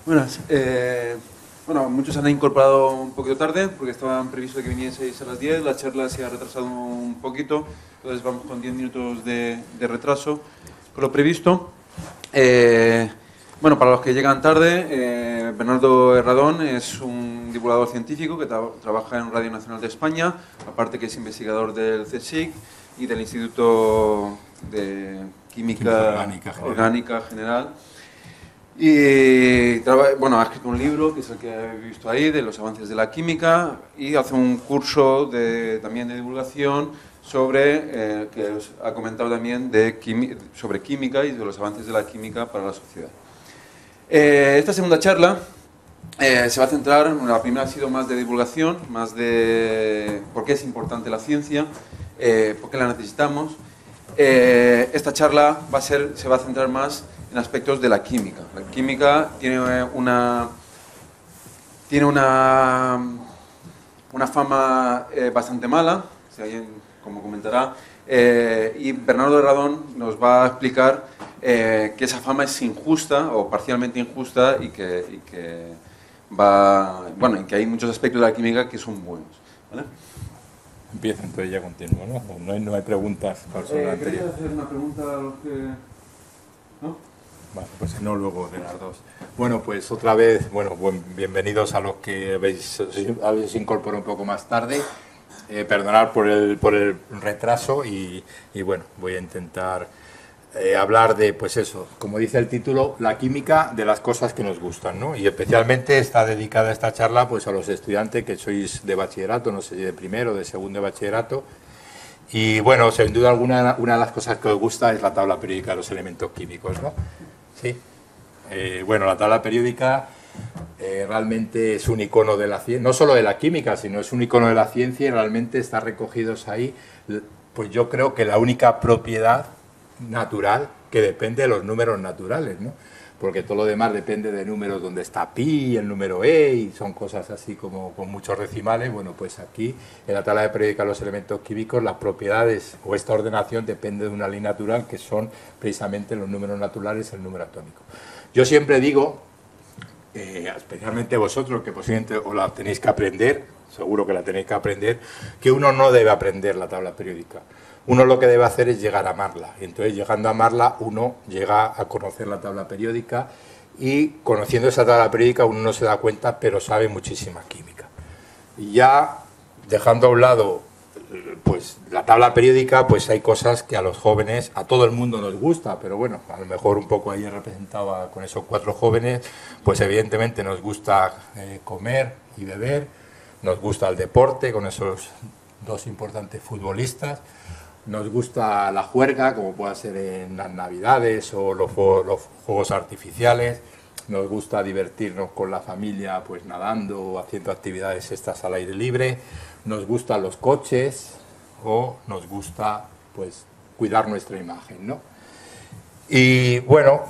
Buenas. Bueno, muchos se han incorporado un poquito tarde porque estaban previsto que vinieseis a las 10. La charla se ha retrasado un poquito, entonces vamos con 10 minutos de retraso con lo previsto. Bueno, para los que llegan tarde, Bernardo Herradón es un divulgador científico que trabaja en Radio Nacional de España, aparte que es investigador del CSIC y del Instituto de Química Orgánica General. Y bueno, ha escrito un libro, que es el que habéis visto ahí, de los avances de la química, y hace un curso también de divulgación sobre, que os ha comentado también, sobre química y de los avances de la química para la sociedad. Esta segunda charla se va a centrar, la primera ha sido más de divulgación, más de por qué es importante la ciencia, por qué la necesitamos. Esta charla se va a centrar más en aspectos de la química. La química tiene una fama bastante mala, si alguien como comentará, y Bernardo Herradón nos va a explicar que esa fama es injusta o parcialmente injusta y que hay muchos aspectos de la química que son buenos, ¿vale? Empieza, entonces ya continúo, ¿no? No hay preguntas para el anterior. ¿Queréis hacer una pregunta a los que...? ¿No? Vale, pues si no, luego de las dos. Bueno, pues otra vez, bienvenidos a los que habéis incorporado un poco más tarde. Perdonad por el retraso y bueno, voy a intentar hablar de, pues eso, como dice el título, la química de las cosas que nos gustan, ¿no? Y especialmente está dedicada esta charla pues a los estudiantes que sois de bachillerato, no sé si de primero o de segundo de bachillerato. Y bueno, sin duda alguna, una de las cosas que os gusta es la tabla periódica de los elementos químicos, ¿no? Sí. Bueno, la tabla periódica realmente es un icono de la ciencia, no solo de la química, sino es un icono de la ciencia y realmente está recogidos ahí, pues yo creo que la única propiedad natural que depende de los números naturales, ¿no? Porque todo lo demás depende de números donde está pi, el número e, y son cosas así como con muchos decimales. Bueno, pues aquí, en la tabla periódica de los elementos químicos, las propiedades o esta ordenación depende de una ley natural, que son precisamente los números naturales, el número atómico. Yo siempre digo, especialmente vosotros, que posiblemente os la tenéis que aprender, seguro que la tenéis que aprender, que uno no debe aprender la tabla periódica. Uno lo que debe hacer es llegar a amarla. Y entonces, llegando a amarla, uno llega a conocer la tabla periódica y conociendo esa tabla periódica uno no se da cuenta, pero sabe muchísima química. Y ya, dejando a un lado pues la tabla periódica, pues hay cosas que a los jóvenes, a todo el mundo nos gusta, pero bueno, a lo mejor un poco ahí representaba con esos 4 jóvenes, pues evidentemente nos gusta comer y beber, nos gusta el deporte con esos 2 importantes futbolistas, nos gusta la juerga, como pueda ser en las Navidades o los fuegos artificiales, nos gusta divertirnos con la familia, pues nadando o haciendo actividades estas al aire libre, nos gustan los coches o nos gusta, pues, cuidar nuestra imagen, ¿no? Y bueno,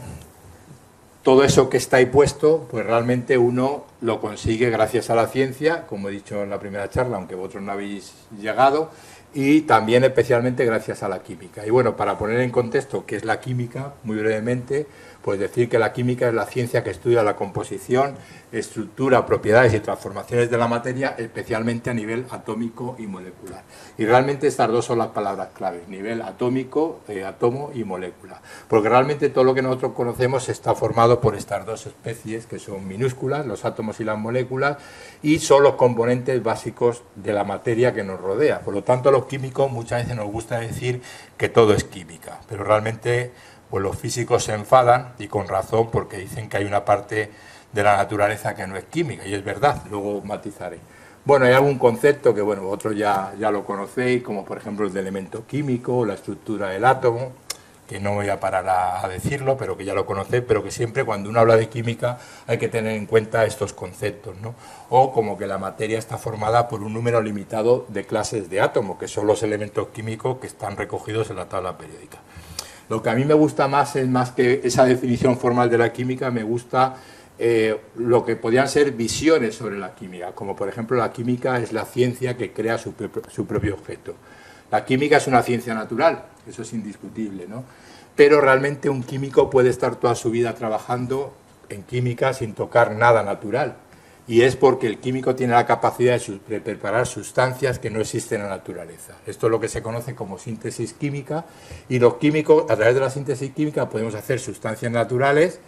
todo eso que está ahí puesto, pues realmente uno lo consigue gracias a la ciencia, como he dicho en la primera charla, aunque vosotros no habéis llegado, y también especialmente gracias a la química. Y bueno, para poner en contexto qué es la química, muy brevemente, pues decir que la química es la ciencia que estudia la composición, estructura, propiedades y transformaciones de la materia, especialmente a nivel atómico y molecular. Y realmente estas dos son las palabras claves, nivel atómico, átomo y molécula. Porque realmente todo lo que nosotros conocemos está formado por estas dos especies que son minúsculas, los átomos y las moléculas, y son los componentes básicos de la materia que nos rodea. Por lo tanto, a los químicos muchas veces nos gusta decir que todo es química, pero realmente pues los físicos se enfadan, y con razón, porque dicen que hay una parte de la naturaleza que no es química, y es verdad, luego matizaré. Bueno, hay algún concepto que, bueno, vosotros ya lo conocéis, como por ejemplo el de elemento químico, la estructura del átomo, que no voy a parar a decirlo, pero que ya lo conocéis, pero que siempre cuando uno habla de química hay que tener en cuenta estos conceptos, ¿no? O como que la materia está formada por un número limitado de clases de átomos, que son los elementos químicos que están recogidos en la tabla periódica. Lo que a mí me gusta más es más que esa definición formal de la química, me gusta lo que podrían ser visiones sobre la química, como por ejemplo la química es la ciencia que crea su propio objeto. La química es una ciencia natural, eso es indiscutible, ¿no? Pero realmente un químico puede estar toda su vida trabajando en química sin tocar nada natural. Y es porque el químico tiene la capacidad de preparar sustancias que no existen en la naturaleza. Esto es lo que se conoce como síntesis química, y los químicos, a través de la síntesis química, podemos hacer sustancias naturales,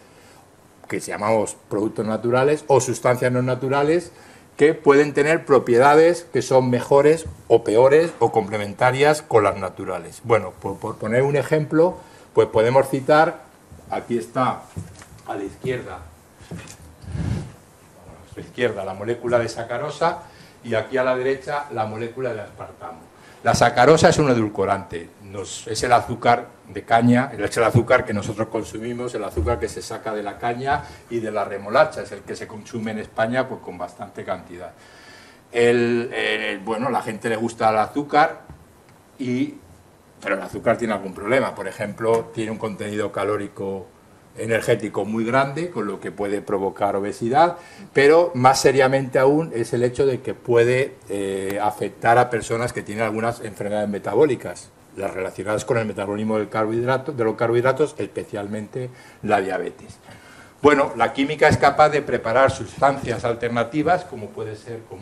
que llamamos productos naturales, o sustancias no naturales, que pueden tener propiedades que son mejores o peores o complementarias con las naturales. Bueno, por poner un ejemplo, pues podemos citar, aquí está a la izquierda la molécula de sacarosa, y aquí a la derecha la molécula de aspartamo. La sacarosa es un edulcorante, es el azúcar de caña, es el azúcar que nosotros consumimos, el azúcar que se saca de la caña y de la remolacha, es el que se consume en España pues con bastante cantidad. Bueno, a la gente le gusta el azúcar, pero el azúcar tiene algún problema. Por ejemplo, tiene un contenido calórico energético muy grande, con lo que puede provocar obesidad, pero más seriamente aún es el hecho de que puede afectar a personas que tienen algunas enfermedades metabólicas, las relacionadas con el metabolismo de los carbohidratos, especialmente la diabetes. Bueno, la química es capaz de preparar sustancias alternativas, como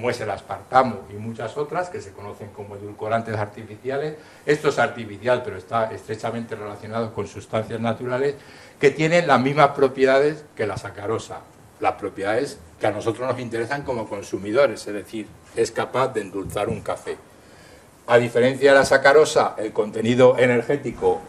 es el aspartamo y muchas otras, que se conocen como edulcorantes artificiales. Esto es artificial, pero está estrechamente relacionado con sustancias naturales, que tienen las mismas propiedades que la sacarosa, las propiedades que a nosotros nos interesan como consumidores, es decir, es capaz de endulzar un café. A diferencia de la sacarosa, el contenido energético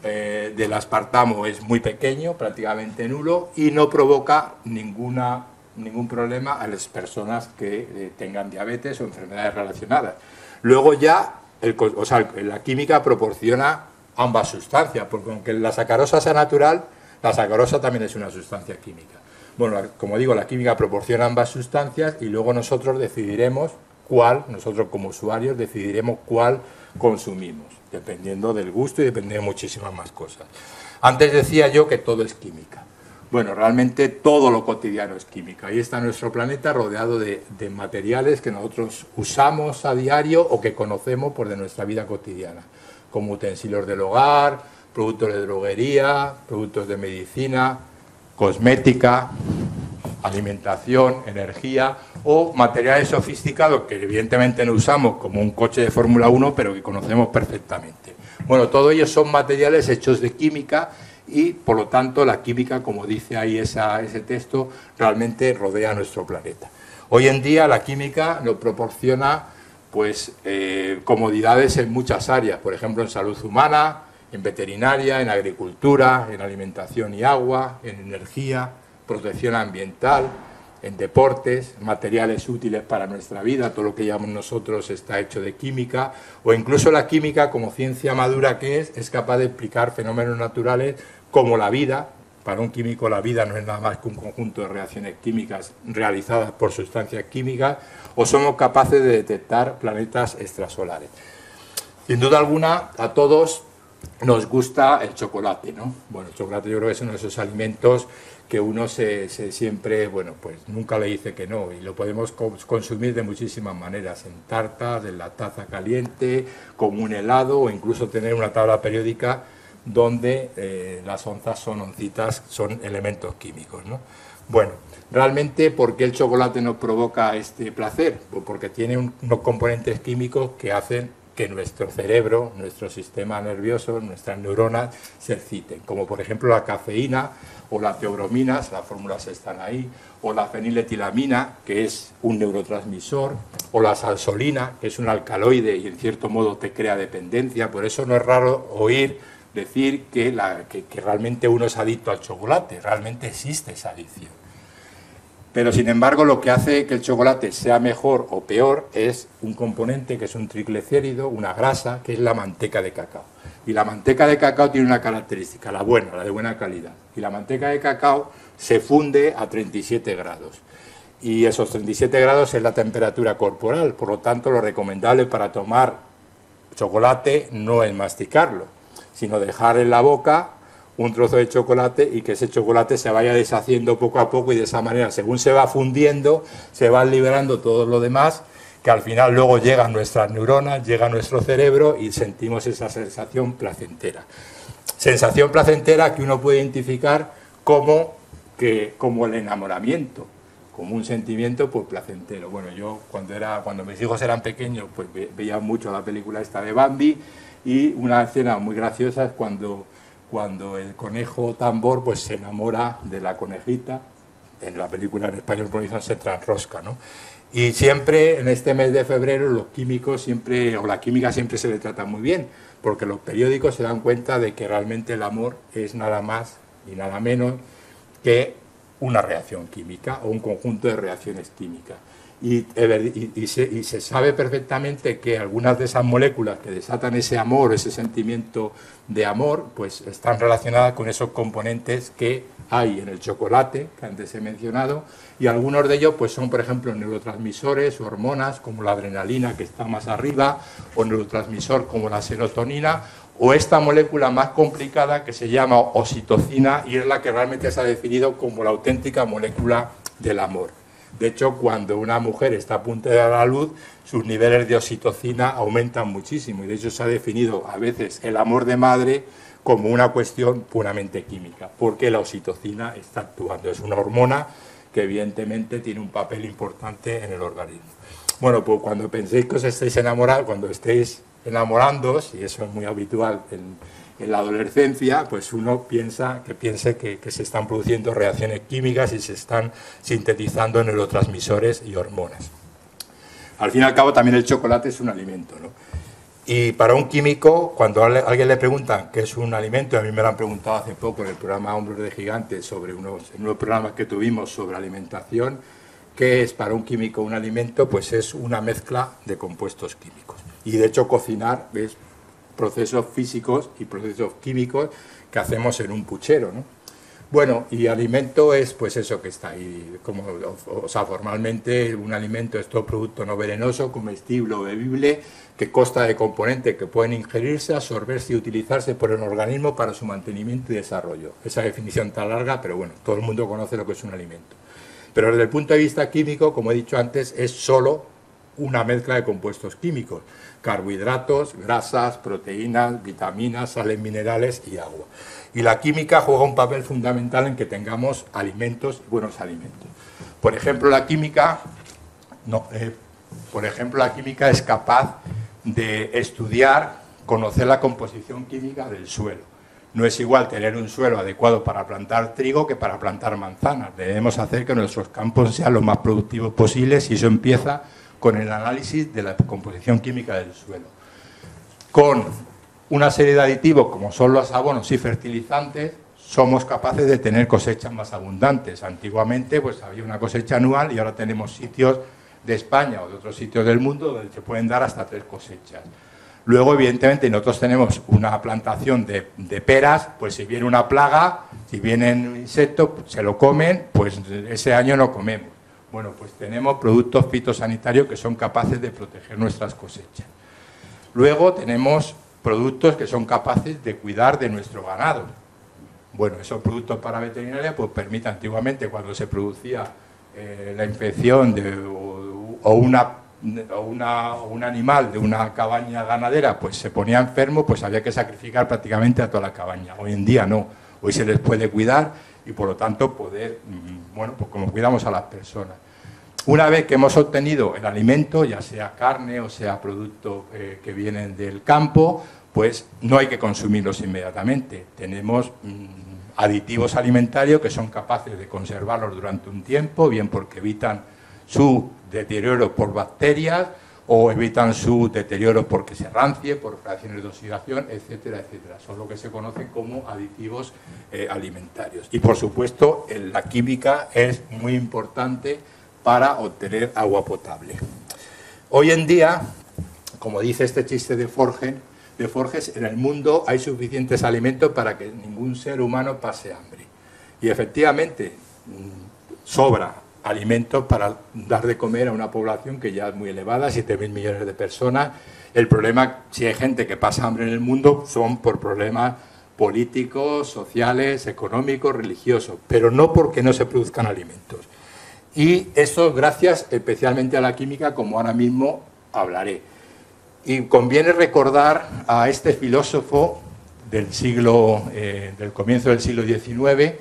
del aspartamo es muy pequeño, prácticamente nulo, y no provoca ningún problema a las personas que tengan diabetes o enfermedades relacionadas. Luego ya, la química proporciona ambas sustancias, porque aunque la sacarosa sea natural, la sacarosa también es una sustancia química. Bueno, como digo, la química proporciona ambas sustancias, y luego nosotros como usuarios decidiremos cuál consumimos, dependiendo del gusto y dependiendo de muchísimas más cosas. Antes decía yo que todo es química. Bueno, realmente todo lo cotidiano es química. Ahí está nuestro planeta rodeado de materiales que nosotros usamos a diario o que conocemos de nuestra vida cotidiana, como utensilios del hogar, productos de droguería, productos de medicina, cosmética, alimentación, energía, o materiales sofisticados que evidentemente no usamos, como un coche de Fórmula 1, pero que conocemos perfectamente. Bueno, todos ellos son materiales hechos de química, y por lo tanto la química, como dice ahí ese texto, realmente rodea nuestro planeta. Hoy en día la química nos proporciona comodidades en muchas áreas, por ejemplo en salud humana, en veterinaria, en agricultura, en alimentación y agua, en energía, protección ambiental, en deportes, materiales útiles para nuestra vida. Todo lo que llamamos nosotros está hecho de química, o incluso la química, como ciencia madura que es capaz de explicar fenómenos naturales como la vida. Para un químico la vida no es nada más que un conjunto de reacciones químicas realizadas por sustancias químicas, o somos capaces de detectar planetas extrasolares. Sin duda alguna, a todos nos gusta el chocolate, ¿no? Bueno, el chocolate yo creo que es uno de esos alimentos que uno siempre, bueno, pues nunca le dice que no, y lo podemos consumir de muchísimas maneras, en tartas, en la taza caliente, como un helado, o incluso tener una tabla periódica donde las onzas son oncitas, son elementos químicos, ¿no? Bueno, realmente, ¿por qué el chocolate nos provoca este placer? Pues porque tiene unos componentes químicos que hacen que nuestro cerebro, nuestro sistema nervioso, nuestras neuronas se exciten, como por ejemplo la cafeína o las teobromina, las fórmulas están ahí, o la feniletilamina, que es un neurotransmisor, o la salsolina, que es un alcaloide y en cierto modo te crea dependencia. Por eso no es raro oír decir que realmente uno es adicto al chocolate, realmente existe esa adicción. Pero sin embargo lo que hace que el chocolate sea mejor o peor es un componente que es un triglicérido, una grasa, que es la manteca de cacao. Y la manteca de cacao tiene una característica, la de buena calidad. Y la manteca de cacao se funde a 37 grados. Y esos 37 grados es la temperatura corporal, por lo tanto lo recomendable para tomar chocolate no es masticarlo, sino dejar en la boca un trozo de chocolate y que ese chocolate se vaya deshaciendo poco a poco, y de esa manera, según se va fundiendo, se van liberando todo lo demás, que al final luego llega a nuestras neuronas, llega a nuestro cerebro y sentimos esa sensación placentera. Sensación placentera que uno puede identificar como que como el enamoramiento, como un sentimiento pues placentero. Bueno, yo cuando mis hijos eran pequeños pues veía mucho la película esta de Bambi, y una escena muy graciosa es cuando el conejo tambor pues se enamora de la conejita. En la película en español por eso se transrosca, ¿no? Y siempre en este mes de febrero los químicos siempre, o la química siempre se le trata muy bien, porque los periódicos se dan cuenta de que realmente el amor es nada más y nada menos que una reacción química o un conjunto de reacciones químicas. Y se sabe perfectamente que algunas de esas moléculas que desatan ese amor, ese sentimiento de amor, pues están relacionadas con esos componentes que hay en el chocolate, que antes he mencionado, y algunos de ellos pues son, por ejemplo, neurotransmisores o hormonas, como la adrenalina, que está más arriba, o neurotransmisor como la serotonina, o esta molécula más complicada que se llama oxitocina, y es la que realmente se ha definido como la auténtica molécula del amor. De hecho, cuando una mujer está a punto de dar a luz, sus niveles de oxitocina aumentan muchísimo, y de hecho se ha definido a veces el amor de madre como una cuestión puramente química, porque la oxitocina está actuando. Es una hormona que evidentemente tiene un papel importante en el organismo. Bueno, pues cuando penséis que os estéis enamorando, cuando estéis enamorándoos, y eso es muy habitual en la adolescencia, pues uno piense que se están produciendo reacciones químicas y se están sintetizando neurotransmisores y hormonas. Al fin y al cabo también el chocolate es un alimento, ¿no? Y para un químico, cuando a alguien le preguntan qué es un alimento, a mí me lo han preguntado hace poco en el programa Hombros de Gigantes, sobre unos programas que tuvimos sobre alimentación, ¿qué es para un químico un alimento? Pues es una mezcla de compuestos químicos. Y de hecho cocinar es procesos físicos y procesos químicos que hacemos en un puchero, ¿no? Bueno, y alimento es pues eso que está ahí, formalmente un alimento es todo producto no venenoso, comestible o bebible, que consta de componentes que pueden ingerirse, absorberse y utilizarse por el organismo para su mantenimiento y desarrollo. Esa definición tan larga, pero bueno, todo el mundo conoce lo que es un alimento. Pero desde el punto de vista químico, como he dicho antes, es solo una mezcla de compuestos químicos, carbohidratos, grasas, proteínas, vitaminas, sales minerales y agua. Y la química juega un papel fundamental en que tengamos alimentos y buenos alimentos. Por ejemplo, la química es capaz de estudiar, conocer la composición química del suelo. No es igual tener un suelo adecuado para plantar trigo que para plantar manzanas. Debemos hacer que nuestros campos sean lo más productivos posibles, y eso empieza con el análisis de la composición química del suelo. Con una serie de aditivos como son los abonos y fertilizantes, somos capaces de tener cosechas más abundantes. Antiguamente pues había una cosecha anual, y ahora tenemos sitios de España o de otros sitios del mundo donde se pueden dar hasta 3 cosechas. Luego, evidentemente, nosotros tenemos una plantación de peras, pues si viene una plaga, si vienen insectos, se lo comen, pues ese año no comemos. Bueno, pues tenemos productos fitosanitarios que son capaces de proteger nuestras cosechas. Luego tenemos productos que son capaces de cuidar de nuestro ganado. Bueno, esos productos para veterinaria pues permiten, antiguamente cuando se producía la infección o un animal de una cabaña ganadera pues se ponía enfermo, pues había que sacrificar prácticamente a toda la cabaña. Hoy en día no, hoy se les puede cuidar y por lo tanto poder, bueno, pues como cuidamos a las personas. Una vez que hemos obtenido el alimento, ya sea carne o sea productos que vienen del campo, pues no hay que consumirlos inmediatamente. Tenemos aditivos alimentarios que son capaces de conservarlos durante un tiempo, bien porque evitan su deterioro por bacterias o evitan su deterioro porque se rancie, por reacciones de oxidación, etcétera, etcétera. Son lo que se conocen como aditivos alimentarios. Y por supuesto, la química es muy importante para obtener agua potable. Hoy en día, como dice este chiste de Forges, en el mundo hay suficientes alimentos para que ningún ser humano pase hambre. Y efectivamente, sobra alimentos para dar de comer a una población que ya es muy elevada, 7.000 millones de personas. El problema, si hay gente que pasa hambre en el mundo, son por problemas políticos, sociales, económicos, religiosos, pero no porque no se produzcan alimentos. Y eso gracias especialmente a la química, como ahora mismo hablaré. Y conviene recordar a este filósofo del comienzo del siglo XIX,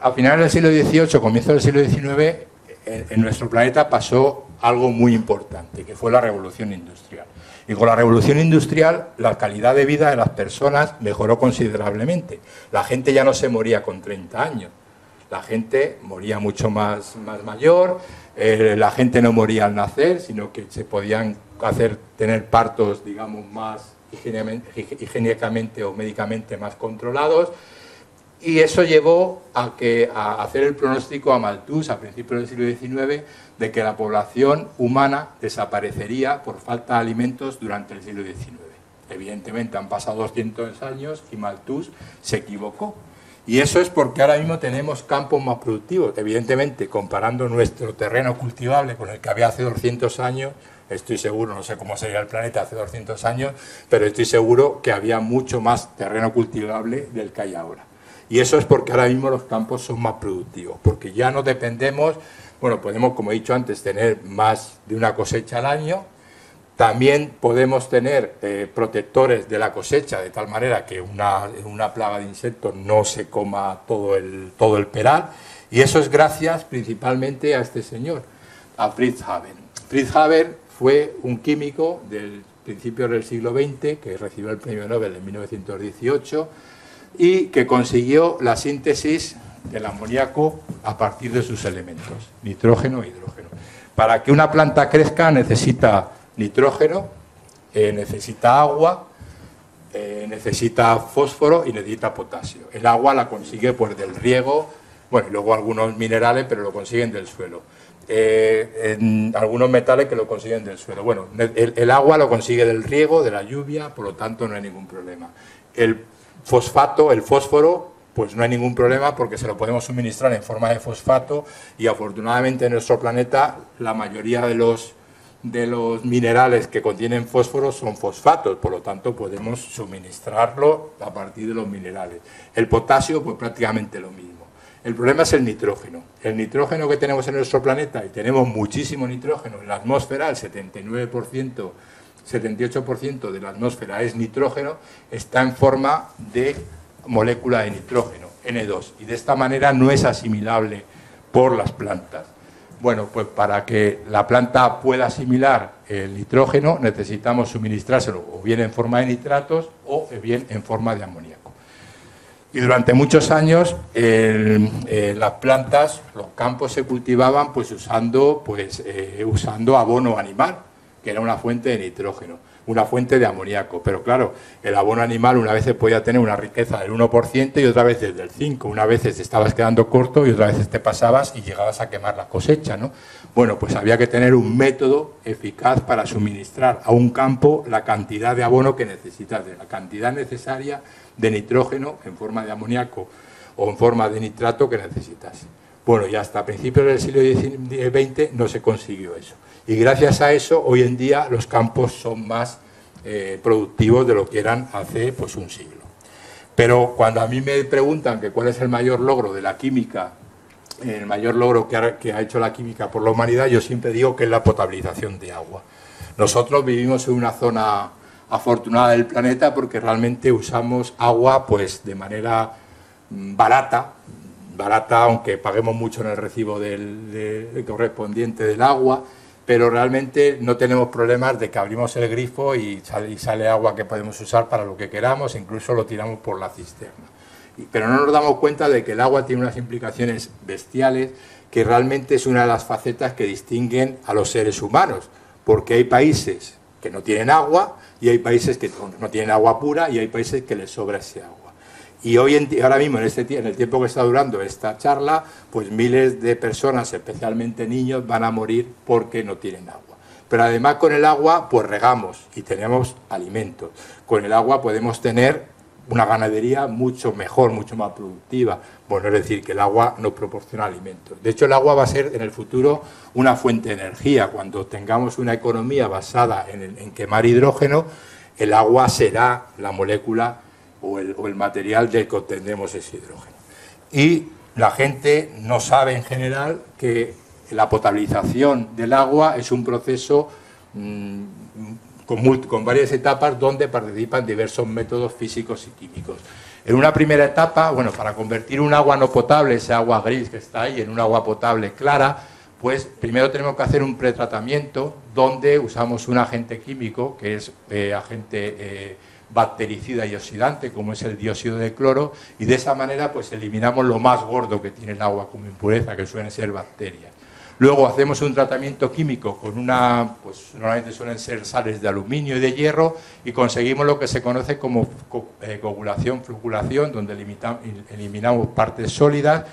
a finales del siglo XVIII, comienzo del siglo XIX, en nuestro planeta pasó algo muy importante, que fue la revolución industrial. Y con la revolución industrial, la calidad de vida de las personas mejoró considerablemente. La gente ya no se moría con 30 años, la gente moría mucho más mayor, la gente no moría al nacer, sino que se podían tener partos, digamos, más higiénicamente o médicamente más controlados. Y eso llevó a hacer el pronóstico a Malthus a principios del siglo XIX de que la población humana desaparecería por falta de alimentos durante el siglo XIX. Evidentemente han pasado 200 años y Malthus se equivocó. Y eso es porque ahora mismo tenemos campos más productivos. Evidentemente, comparando nuestro terreno cultivable con el que había hace 200 años, estoy seguro, no sé cómo sería el planeta hace 200 años, pero estoy seguro que había mucho más terreno cultivable del que hay ahora. Y eso es porque ahora mismo los campos son más productivos, porque ya no dependemos, bueno, podemos, como he dicho antes, tener más de una cosecha al año. También podemos tener protectores de la cosecha, de tal manera que una plaga de insectos no se coma todo el peral. Y eso es gracias principalmente a este señor, a Fritz Haber. Fritz Haber fue un químico del principio del siglo XX, que recibió el premio Nobel en 1918, y que consiguió la síntesis del amoníaco a partir de sus elementos, nitrógeno e hidrógeno. Para que una planta crezca necesita nitrógeno, necesita agua, necesita fósforo y necesita potasio. El agua la consigue pues del riego, bueno, y luego algunos minerales, pero lo consiguen del suelo. Algunos metales que lo consiguen del suelo. Bueno, el agua lo consigue del riego, de la lluvia, por lo tanto no hay ningún problema. El fósforo, pues no hay ningún problema porque se lo podemos suministrar en forma de fosfato y afortunadamente en nuestro planeta la mayoría de los minerales que contienen fósforo son fosfatos, por lo tanto podemos suministrarlo a partir de los minerales. El potasio, pues prácticamente lo mismo. El problema es el nitrógeno. El nitrógeno que tenemos en nuestro planeta, y tenemos muchísimo nitrógeno en la atmósfera, el 79%, 78% de la atmósfera es nitrógeno, está en forma de molécula de nitrógeno, N2, y de esta manera no es asimilable por las plantas. Bueno, pues para que la planta pueda asimilar el nitrógeno necesitamos suministrárselo o bien en forma de nitratos o bien en forma de amoníaco. Y durante muchos años las plantas, los campos se cultivaban pues usando abono animal, que era una fuente de nitrógeno, una fuente de amoníaco. Pero claro, el abono animal una vez podía tener una riqueza del 1% y otra vez del 5%. Una vez te estabas quedando corto y otra vez te pasabas y llegabas a quemar la cosecha, ¿no? Bueno, pues había que tener un método eficaz para suministrar a un campo la cantidad de abono que necesitas, la cantidad necesaria de nitrógeno en forma de amoníaco o en forma de nitrato que necesitas. Bueno, y hasta principios del siglo XX no se consiguió eso. Y gracias a eso, hoy en día los campos son más productivos de lo que eran hace pues, un siglo. Pero cuando a mí me preguntan que cuál es el mayor logro de la química, el mayor logro que ha hecho la química por la humanidad, yo siempre digo que es la potabilización de agua. Nosotros vivimos en una zona afortunada del planeta porque realmente usamos agua pues, de manera barata, aunque paguemos mucho en el recibo del correspondiente del agua, pero realmente no tenemos problemas de que abrimos el grifo y sale agua que podemos usar para lo que queramos, incluso lo tiramos por la cisterna. Pero no nos damos cuenta de que el agua tiene unas implicaciones bestiales, que realmente es una de las facetas que distinguen a los seres humanos, porque hay países que no tienen agua y hay países que no tienen agua pura y hay países que les sobra ese agua. Y ahora mismo, en el tiempo que está durando esta charla, pues miles de personas, especialmente niños, van a morir porque no tienen agua. Pero además con el agua, pues regamos y tenemos alimentos. Con el agua podemos tener una ganadería mucho mejor, mucho más productiva. Bueno, es decir, que el agua nos proporciona alimentos. De hecho, el agua va a ser en el futuro una fuente de energía. Cuando tengamos una economía basada en quemar hidrógeno, el agua será la molécula o el material del que obtendremos ese hidrógeno. Y la gente no sabe en general que la potabilización del agua es un proceso con varias etapas donde participan diversos métodos físicos y químicos. En una primera etapa, bueno, para convertir un agua no potable, ese agua gris que está ahí, en un agua potable clara, pues primero tenemos que hacer un pretratamiento donde usamos un agente químico, que es agente bactericida y oxidante, como es el dióxido de cloro, y de esa manera pues eliminamos lo más gordo que tiene el agua como impureza, que suelen ser bacterias. Luego hacemos un tratamiento químico con pues normalmente suelen ser sales de aluminio y de hierro, y conseguimos lo que se conoce como coagulación, floculación, donde eliminamos partes sólidas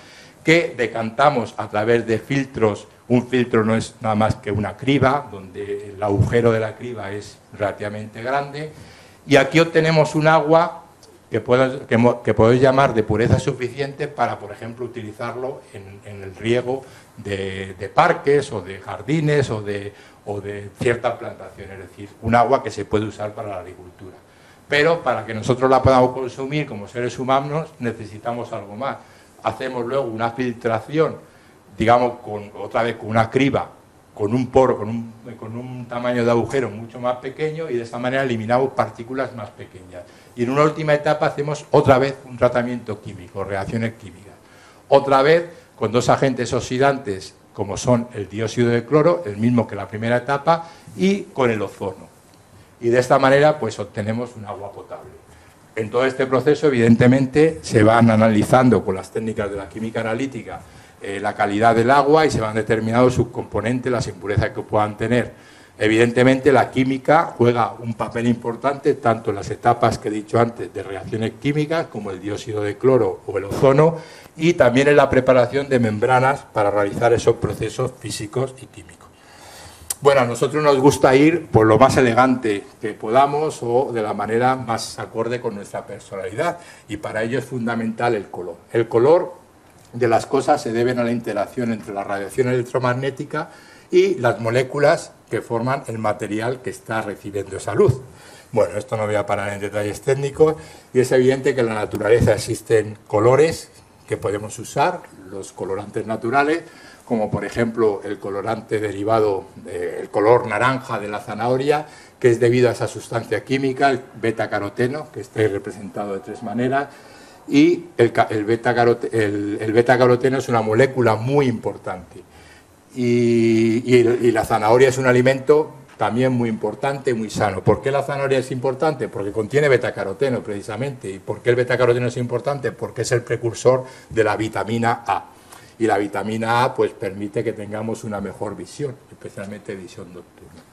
que decantamos a través de filtros. Un filtro no es nada más que una criba, donde el agujero de la criba es relativamente grande, y aquí obtenemos un agua que podéis llamar de pureza suficiente para, por ejemplo, utilizarlo en el riego de parques o de jardines o de ciertas plantaciones, es decir, un agua que se puede usar para la agricultura. Pero para que nosotros la podamos consumir como seres humanos necesitamos algo más. Hacemos luego una filtración, digamos, otra vez con una criba, con un poro, con un tamaño de agujero mucho más pequeño, y de esta manera eliminamos partículas más pequeñas. Y en una última etapa hacemos otra vez un tratamiento químico, reacciones químicas. Otra vez con dos agentes oxidantes como son el dióxido de cloro, el mismo que la primera etapa, y con el ozono. Y de esta manera pues obtenemos un agua potable. En todo este proceso, evidentemente, se van analizando con las técnicas de la química analítica la calidad del agua y se van determinando sus componentes, las impurezas que puedan tener. Evidentemente, la química juega un papel importante tanto en las etapas que he dicho antes de reacciones químicas, como el dióxido de cloro o el ozono, y también en la preparación de membranas para realizar esos procesos físicos y químicos. Bueno, a nosotros nos gusta ir por lo más elegante que podamos o de la manera más acorde con nuestra personalidad, y para ello es fundamental el color. El color de las cosas se deben a la interacción entre la radiación electromagnética y las moléculas que forman el material que está recibiendo esa luz. Bueno, esto no voy a parar en detalles técnicos, y es evidente que en la naturaleza existen colores que podemos usar, los colorantes naturales, como por ejemplo el colorante derivado del color naranja de la zanahoria, que es debido a esa sustancia química, el beta-caroteno, que está representado de tres maneras. Y el beta-caroteno es una molécula muy importante. Y la zanahoria es un alimento también muy importante, muy sano. ¿Por qué la zanahoria es importante? Porque contiene beta-caroteno, precisamente. ¿Y por qué el beta-caroteno es importante? Porque es el precursor de la vitamina A. Y la vitamina A pues permite que tengamos una mejor visión, especialmente visión nocturna.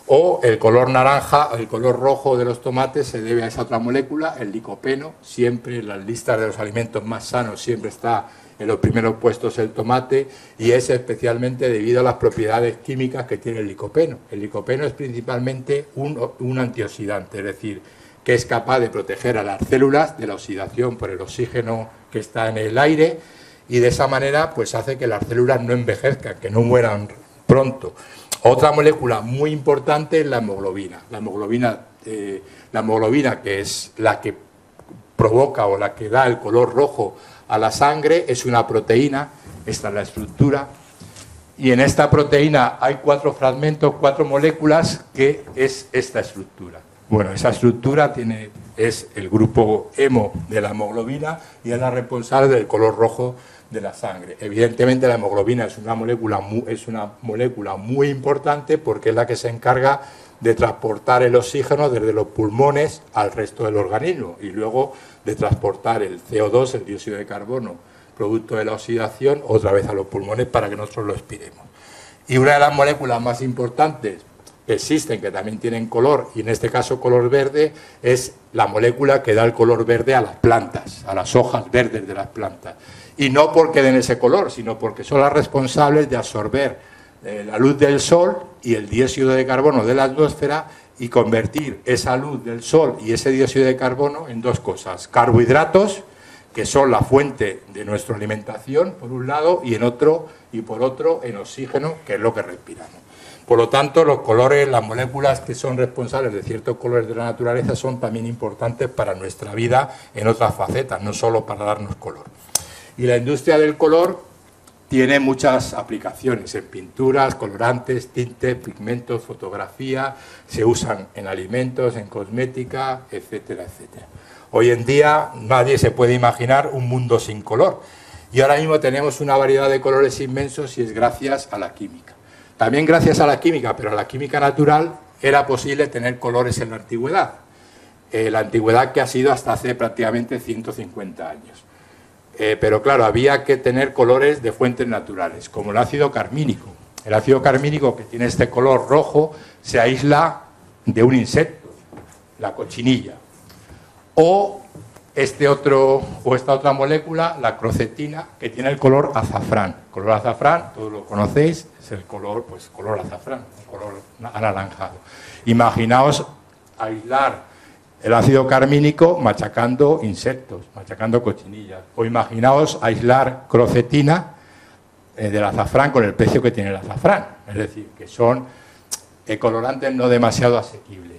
O el color naranja, el color rojo de los tomates se debe a esa otra molécula, el licopeno. Siempre en las listas de los alimentos más sanos siempre está en los primeros puestos el tomate, y es especialmente debido a las propiedades químicas que tiene el licopeno. El licopeno es principalmente un antioxidante, es decir, que es capaz de proteger a las células de la oxidación por el oxígeno que está en el aire, y de esa manera pues hace que las células no envejezcan, que no mueran pronto. Otra molécula muy importante es la hemoglobina. La hemoglobina, que es la que provoca o la que da el color rojo a la sangre, es una proteína. Esta es la estructura. Y en esta proteína hay 4 fragmentos, 4 moléculas, que es esta estructura. Bueno, esa estructura es el grupo hemo de la hemoglobina y es la responsable del color rojo de la sangre. Evidentemente la hemoglobina es una molécula muy importante, porque es la que se encarga de transportar el oxígeno desde los pulmones al resto del organismo, y luego de transportar el CO2, el dióxido de carbono, producto de la oxidación, otra vez a los pulmones para que nosotros lo expiremos. Y una de las moléculas más importantes que existen, que también tienen color, y en este caso color verde, es la molécula que da el color verde a las plantas, a las hojas verdes de las plantas. Y no porque den ese color, sino porque son las responsables de absorber la luz del sol y el dióxido de carbono de la atmósfera, y convertir esa luz del sol y ese dióxido de carbono en dos cosas: carbohidratos, que son la fuente de nuestra alimentación, por un lado, y por otro, en oxígeno, que es lo que respiramos. Por lo tanto, los colores, las moléculas que son responsables de ciertos colores de la naturaleza son también importantes para nuestra vida en otras facetas, no solo para darnos color. Y la industria del color tiene muchas aplicaciones en pinturas, colorantes, tintes, pigmentos, fotografía, se usan en alimentos, en cosmética, etcétera, etcétera. Hoy en día nadie se puede imaginar un mundo sin color y ahora mismo tenemos una variedad de colores inmensos y es gracias a la química. También gracias a la química, pero a la química natural, era posible tener colores en la antigüedad. La antigüedad que ha sido hasta hace prácticamente 150 años. Pero claro, había que tener colores de fuentes naturales, como el ácido carmínico. El ácido carmínico, que tiene este color rojo, se aísla de un insecto, la cochinilla. O esta otra molécula, la crocetina, que tiene el color azafrán. El color azafrán, todos lo conocéis, es el color, pues, color azafrán, color anaranjado. Imaginaos aislar el ácido carmínico machacando insectos, machacando cochinillas. O imaginaos aislar crocetina del azafrán con el precio que tiene el azafrán. Es decir, que son colorantes no demasiado asequibles.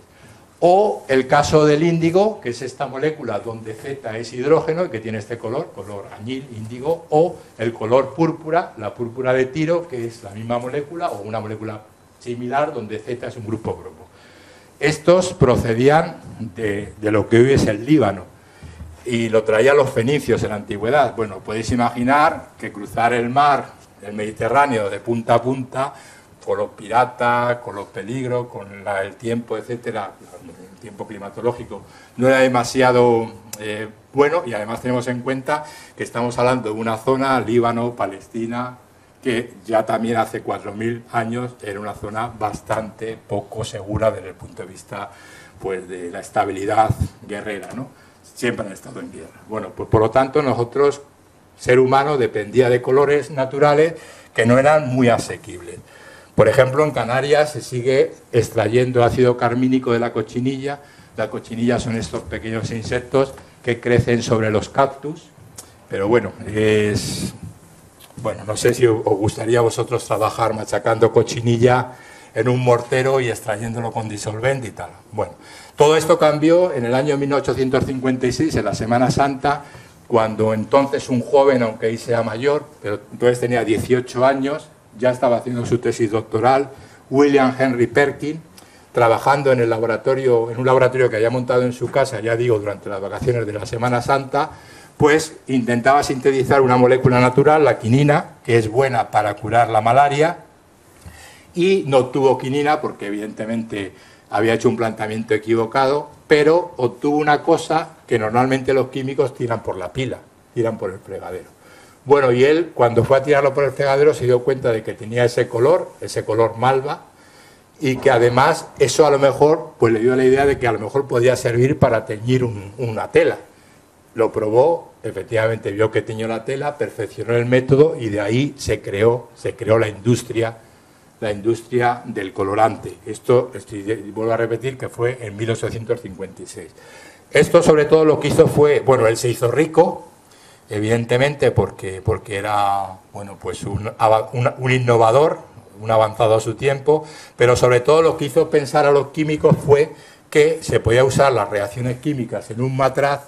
O el caso del índigo, que es esta molécula donde Z es hidrógeno y que tiene este color, color añil, índigo. O el color púrpura, la púrpura de tiro, que es la misma molécula o una molécula similar donde Z es un grupo bromo. Estos procedían de lo que hoy es el Líbano y lo traían los fenicios en la antigüedad. Bueno, podéis imaginar que cruzar el mar, el Mediterráneo, de punta a punta, con los piratas, con los peligros, con el tiempo, etcétera, el tiempo climatológico, no era demasiado bueno, y además tenemos en cuenta que estamos hablando de una zona, Líbano, Palestina, que ya también hace 4.000 años era una zona bastante poco segura desde el punto de vista, pues, de la estabilidad guerrera, ¿no? Siempre han estado en guerra. Bueno, pues por lo tanto nosotros, ser humano, dependía de colores naturales que no eran muy asequibles. Por ejemplo, en Canarias se sigue extrayendo ácido carmínico de la cochinilla. La cochinilla son estos pequeños insectos que crecen sobre los cactus, pero bueno, no sé si os gustaría a vosotros trabajar machacando cochinilla en un mortero y extrayéndolo con disolvente y tal. Bueno, todo esto cambió en el año 1856, en la Semana Santa, cuando entonces un joven, aunque ahí sea mayor, pero entonces tenía 18 años, ya estaba haciendo su tesis doctoral, William Henry Perkin, trabajando en un laboratorio que había montado en su casa, ya digo, durante las vacaciones de la Semana Santa, pues intentaba sintetizar una molécula natural, la quinina, que es buena para curar la malaria, y no obtuvo quinina porque evidentemente había hecho un planteamiento equivocado, pero obtuvo una cosa que normalmente los químicos tiran por la pila, tiran por el fregadero. Bueno, y él, cuando fue a tirarlo por el fregadero, se dio cuenta de que tenía ese color malva, y que además eso a lo mejor pues le dio la idea de que a lo mejor podía servir para teñir una tela. Lo probó, efectivamente vio que teñió la tela, perfeccionó el método y de ahí se creó la industria del colorante. Esto, vuelvo a repetir, que fue en 1856. Esto sobre todo lo que hizo fue, bueno, él se hizo rico, evidentemente porque era, bueno, pues un innovador, un avanzado a su tiempo, pero sobre todo lo que hizo pensar a los químicos fue que se podía usar las reacciones químicas en un matraz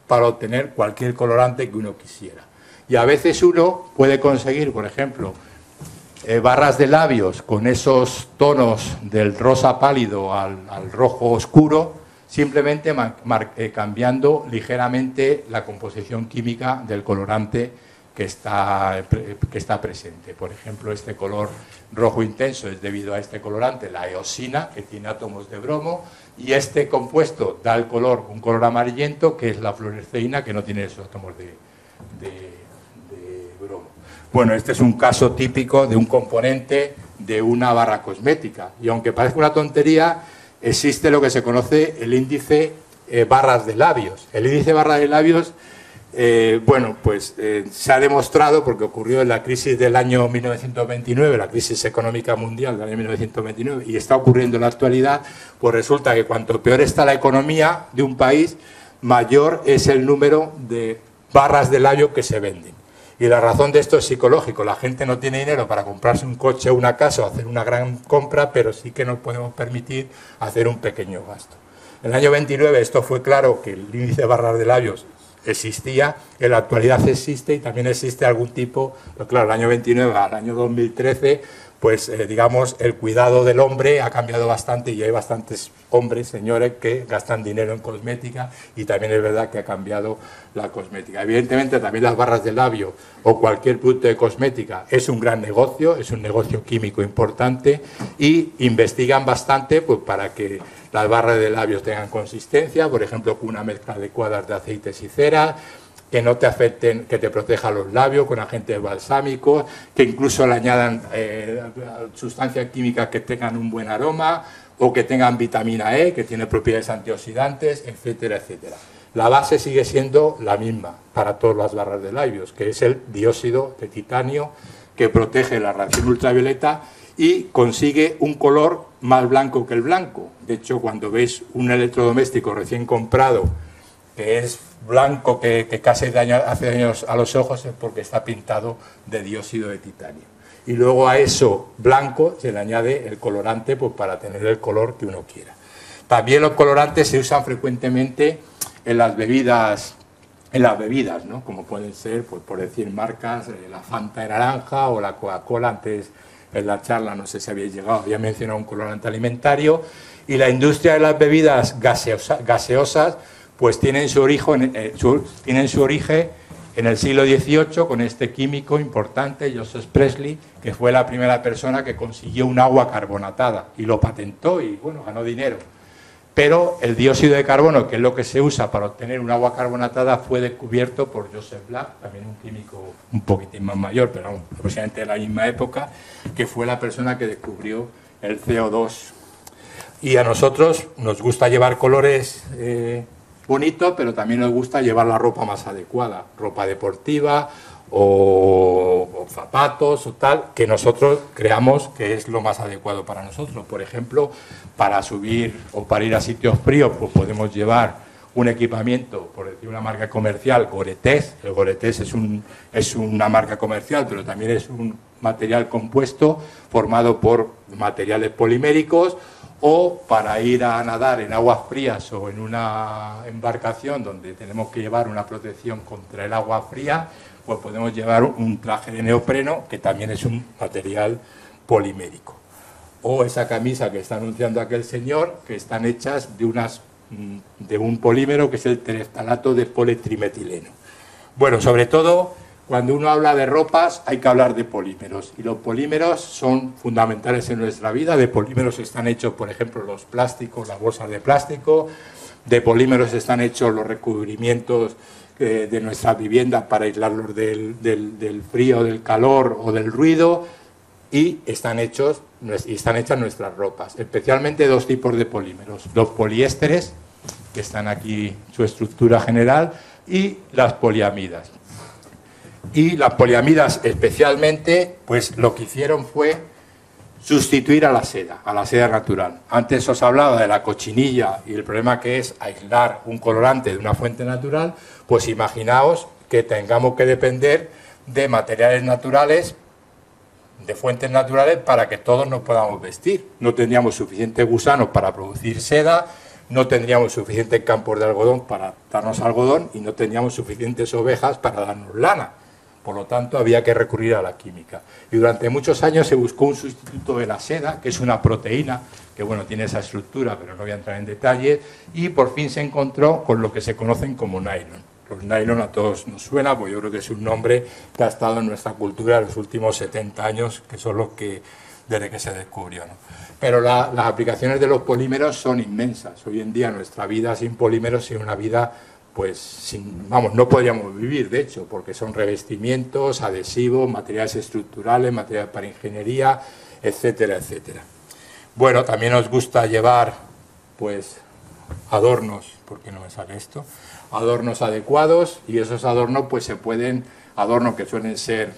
para obtener cualquier colorante que uno quisiera. Y a veces uno puede conseguir, por ejemplo, barras de labios con esos tonos del rosa pálido al rojo oscuro, simplemente cambiando ligeramente la composición química del colorante que está presente. Por ejemplo, este color rojo intenso es debido a este colorante, la eosina, que tiene átomos de bromo, y este compuesto da un color amarillento, que es la fluoresceína, que no tiene esos átomos de bromo. Bueno, este es un caso típico de un componente de una barra cosmética, y aunque parezca una tontería, existe lo que se conoce el índice barras de labios. El índice barra de labios, se ha demostrado, porque ocurrió en la crisis del año 1929, la crisis económica mundial del año 1929, y está ocurriendo en la actualidad, pues resulta que cuanto peor está la economía de un país, mayor es el número de barras de labio que se venden. Y la razón de esto es psicológico. La gente no tiene dinero para comprarse un coche o una casa o hacer una gran compra, pero sí que nos podemos permitir hacer un pequeño gasto. En el año 29 esto fue claro, que el índice de barras de labios existía, en la actualidad existe y también existe algún tipo, pero claro, el año 29 al año 2013, pues digamos, el cuidado del hombre ha cambiado bastante y hay bastantes hombres, señores, que gastan dinero en cosmética y también es verdad que ha cambiado la cosmética. Evidentemente también las barras de labio o cualquier producto de cosmética es un gran negocio, es un negocio químico importante y investigan bastante pues, para que las barras de labios tengan consistencia, por ejemplo, con una mezcla adecuada de aceites y ceras, que no te afecten, que te proteja los labios con agentes balsámicos, que incluso le añadan sustancias químicas que tengan un buen aroma o que tengan vitamina E, que tiene propiedades antioxidantes, etcétera, etcétera. La base sigue siendo la misma para todas las barras de labios, que es el dióxido de titanio, que protege la radiación ultravioleta y consigue un color más blanco que el blanco. De hecho, cuando veis un electrodoméstico recién comprado que es blanco, que casi hace daños a los ojos, es porque está pintado de dióxido de titanio. Y luego a eso blanco se le añade el colorante pues, para tener el color que uno quiera. También los colorantes se usan frecuentemente en las bebidas, ¿no? Como pueden ser, pues, por decir marcas, la Fanta de naranja o la Coca-Cola. Antes en la charla, no sé si habéis llegado, había mencionado un colorante alimentario. Y la industria de las bebidas gaseosas pues tienen su origen en el siglo XVIII con este químico importante, Joseph Priestley, que fue la primera persona que consiguió un agua carbonatada y lo patentó y, bueno, ganó dinero. Pero el dióxido de carbono, que es lo que se usa para obtener un agua carbonatada, fue descubierto por Joseph Black, también un químico un poquitín más mayor, pero aproximadamente de la misma época, que fue la persona que descubrió el CO2. Y a nosotros nos gusta llevar colores bonito, pero también nos gusta llevar la ropa más adecuada, ropa deportiva o zapatos o tal, que nosotros creamos que es lo más adecuado para nosotros. Por ejemplo, para subir o para ir a sitios fríos, pues podemos llevar un equipamiento, por decir una marca comercial, Gore-Tex. El Gore-Tex es una marca comercial, pero también es un material compuesto formado por materiales poliméricos, o para ir a nadar en aguas frías o en una embarcación donde tenemos que llevar una protección contra el agua fría, pues podemos llevar un traje de neopreno que también es un material polimérico. O esa camisa que está anunciando aquel señor, que están hechas de un polímero que es el tereftalato de politrimetileno. Bueno, sobre todo, cuando uno habla de ropas hay que hablar de polímeros y los polímeros son fundamentales en nuestra vida. De polímeros están hechos, por ejemplo, los plásticos, las bolsas de plástico, de polímeros están hechos los recubrimientos de nuestras viviendas para aislarlos del frío, del calor o del ruido y están hechas nuestras ropas, especialmente dos tipos de polímeros, los poliésteres, que están aquí su estructura general, y las poliamidas. Y las poliamidas especialmente, pues lo que hicieron fue sustituir a la seda natural. Antes os hablaba de la cochinilla y el problema que es aislar un colorante de una fuente natural, pues imaginaos que tengamos que depender de materiales naturales, de fuentes naturales para que todos nos podamos vestir. No tendríamos suficientes gusanos para producir seda, no tendríamos suficientes campos de algodón para darnos algodón y no tendríamos suficientes ovejas para darnos lana. Por lo tanto, había que recurrir a la química. Y durante muchos años se buscó un sustituto de la seda, que es una proteína, que bueno, tiene esa estructura, pero no voy a entrar en detalles, y por fin se encontró con lo que se conocen como nylon. Los nylon a todos nos suena, pues yo creo que es un nombre que ha estado en nuestra cultura los últimos 70 años, que son los que, desde que se descubrió, ¿no? Pero las aplicaciones de los polímeros son inmensas. Hoy en día nuestra vida sin polímeros es una vida pues no podríamos vivir, de hecho, porque son revestimientos, adhesivos, materiales estructurales, materiales para ingeniería, etcétera, etcétera. Bueno, también nos gusta llevar, pues, adornos, ¿por qué no me sale esto? Adornos adecuados, y esos adornos, pues, adornos que suelen ser,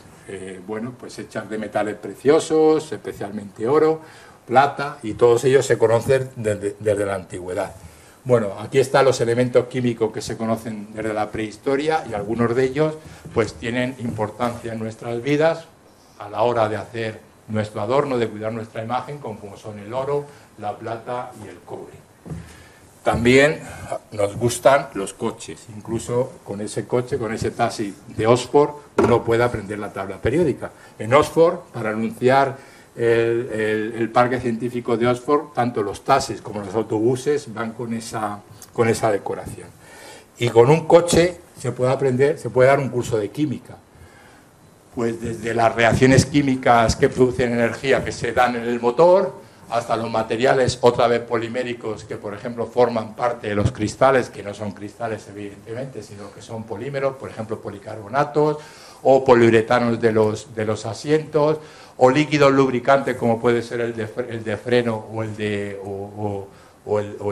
pues, hechos de metales preciosos, especialmente oro, plata, y todos ellos se conocen desde la antigüedad. Bueno, aquí están los elementos químicos que se conocen desde la prehistoria y algunos de ellos pues tienen importancia en nuestras vidas a la hora de hacer nuestro adorno, de cuidar nuestra imagen, como son el oro, la plata y el cobre. También nos gustan los coches, incluso con ese coche, con ese taxi de Oxford, uno puede aprender la tabla periódica. En Oxford, para anunciar el parque científico de Oxford, tanto los taxis como los autobuses van con esa decoración. Y con un coche se puede dar un curso de química. Pues desde las reacciones químicas que producen energía que se dan en el motor, hasta los materiales otra vez poliméricos que, por ejemplo, forman parte de los cristales, que no son cristales evidentemente, sino que son polímeros, por ejemplo, policarbonatos o poliuretanos de los asientos, o líquidos lubricantes como puede ser el de freno o el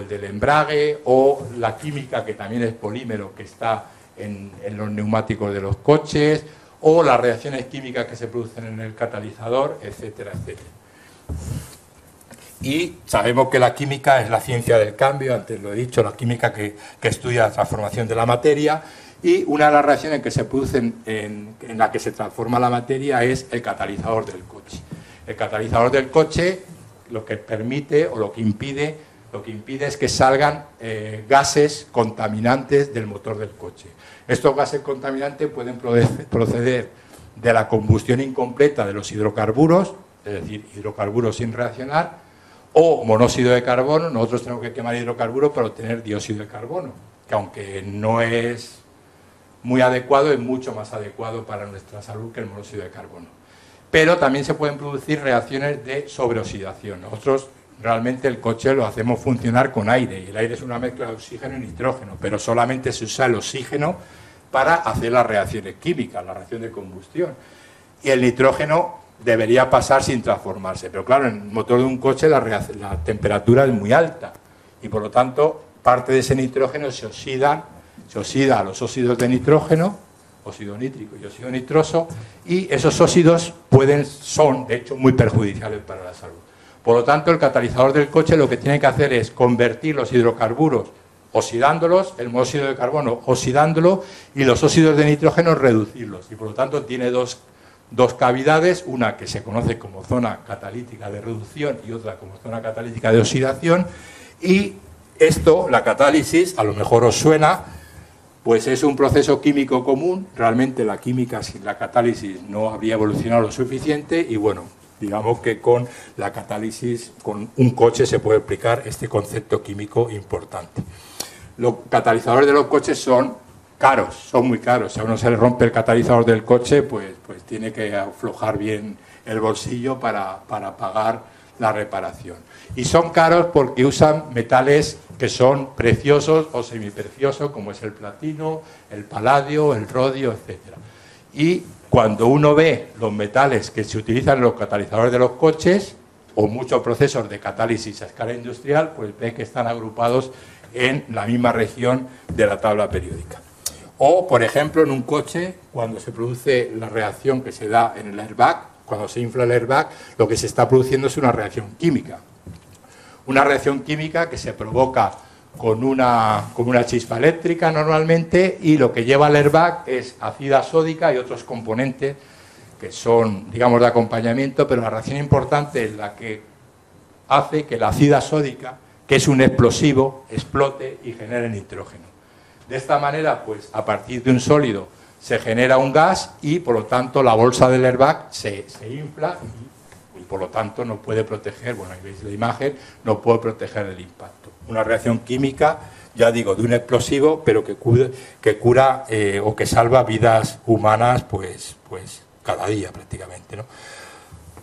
del embrague, o la química que también es polímero que está en los neumáticos de los coches, o las reacciones químicas que se producen en el catalizador, etcétera, etcétera. Y sabemos que la química es la ciencia del cambio, antes lo he dicho, la química que estudia la transformación de la materia, y una de las reacciones que se producen en la que se transforma la materia es el catalizador del coche. El catalizador del coche lo que permite o lo que impide es que salgan gases contaminantes del motor del coche. Estos gases contaminantes pueden proceder de la combustión incompleta de los hidrocarburos, es decir, hidrocarburos sin reaccionar, o monóxido de carbono. Nosotros tenemos que quemar hidrocarburos para obtener dióxido de carbono, que aunque no es muy adecuado, es mucho más adecuado para nuestra salud que el monóxido de carbono. Pero también se pueden producir reacciones de sobreoxidación. Nosotros realmente el coche lo hacemos funcionar con aire, y el aire es una mezcla de oxígeno y nitrógeno, pero solamente se usa el oxígeno para hacer las reacciones químicas, la reacción de combustión. Y el nitrógeno debería pasar sin transformarse, pero claro, en el motor de un coche la temperatura es muy alta y por lo tanto parte de ese nitrógeno se oxida a los óxidos de nitrógeno, óxido nítrico y óxido nitroso, y esos óxidos son de hecho muy perjudiciales para la salud. Por lo tanto, el catalizador del coche lo que tiene que hacer es convertir los hidrocarburos oxidándolos, el monóxido de carbono oxidándolo, y los óxidos de nitrógeno reducirlos, y por lo tanto tiene dos cavidades, una que se conoce como zona catalítica de reducción y otra como zona catalítica de oxidación. Y esto, la catálisis, a lo mejor os suena, pues es un proceso químico común. Realmente la química sin la catálisis no habría evolucionado lo suficiente, y bueno, digamos que con la catálisis, con un coche se puede explicar este concepto químico importante. Los catalizadores de los coches son caros, son muy caros. Si a uno se le rompe el catalizador del coche, pues tiene que aflojar bien el bolsillo para pagar la reparación. Y son caros porque usan metales que son preciosos o semipreciosos, como es el platino, el paladio, el rodio, etc. Y cuando uno ve los metales que se utilizan en los catalizadores de los coches, o muchos procesos de catálisis a escala industrial, pues ve que están agrupados en la misma región de la tabla periódica. O, por ejemplo, en un coche, cuando se produce la reacción que se da en el airbag, cuando se infla el airbag, lo que se está produciendo es una reacción química. Una reacción química que se provoca con una chispa eléctrica normalmente, y lo que lleva el airbag es ácida sódica y otros componentes que son, digamos, de acompañamiento, pero la reacción importante es la que hace que la ácida sódica, que es un explosivo, explote y genere nitrógeno. De esta manera, pues a partir de un sólido se genera un gas y por lo tanto la bolsa del airbag se infla y por lo tanto no puede proteger, bueno, ahí veis la imagen, no puede proteger del impacto. Una reacción química, ya digo, de un explosivo, pero que cura o que salva vidas humanas pues cada día prácticamente, ¿no?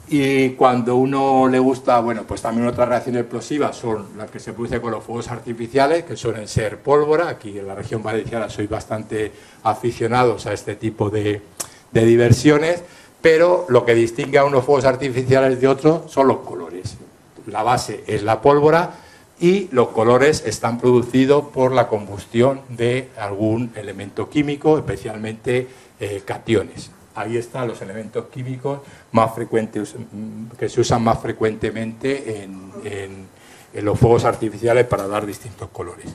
Y cuando uno le gusta, bueno, pues también otras reacciones explosivas son las que se producen con los fuegos artificiales, que suelen ser pólvora. Aquí en la región valenciana sois bastante aficionados a este tipo de diversiones, pero lo que distingue a unos fuegos artificiales de otros son los colores. La base es la pólvora y los colores están producidos por la combustión de algún elemento químico, especialmente cationes. Ahí están los elementos químicos más frecuentes, que se usan más frecuentemente en los fuegos artificiales para dar distintos colores.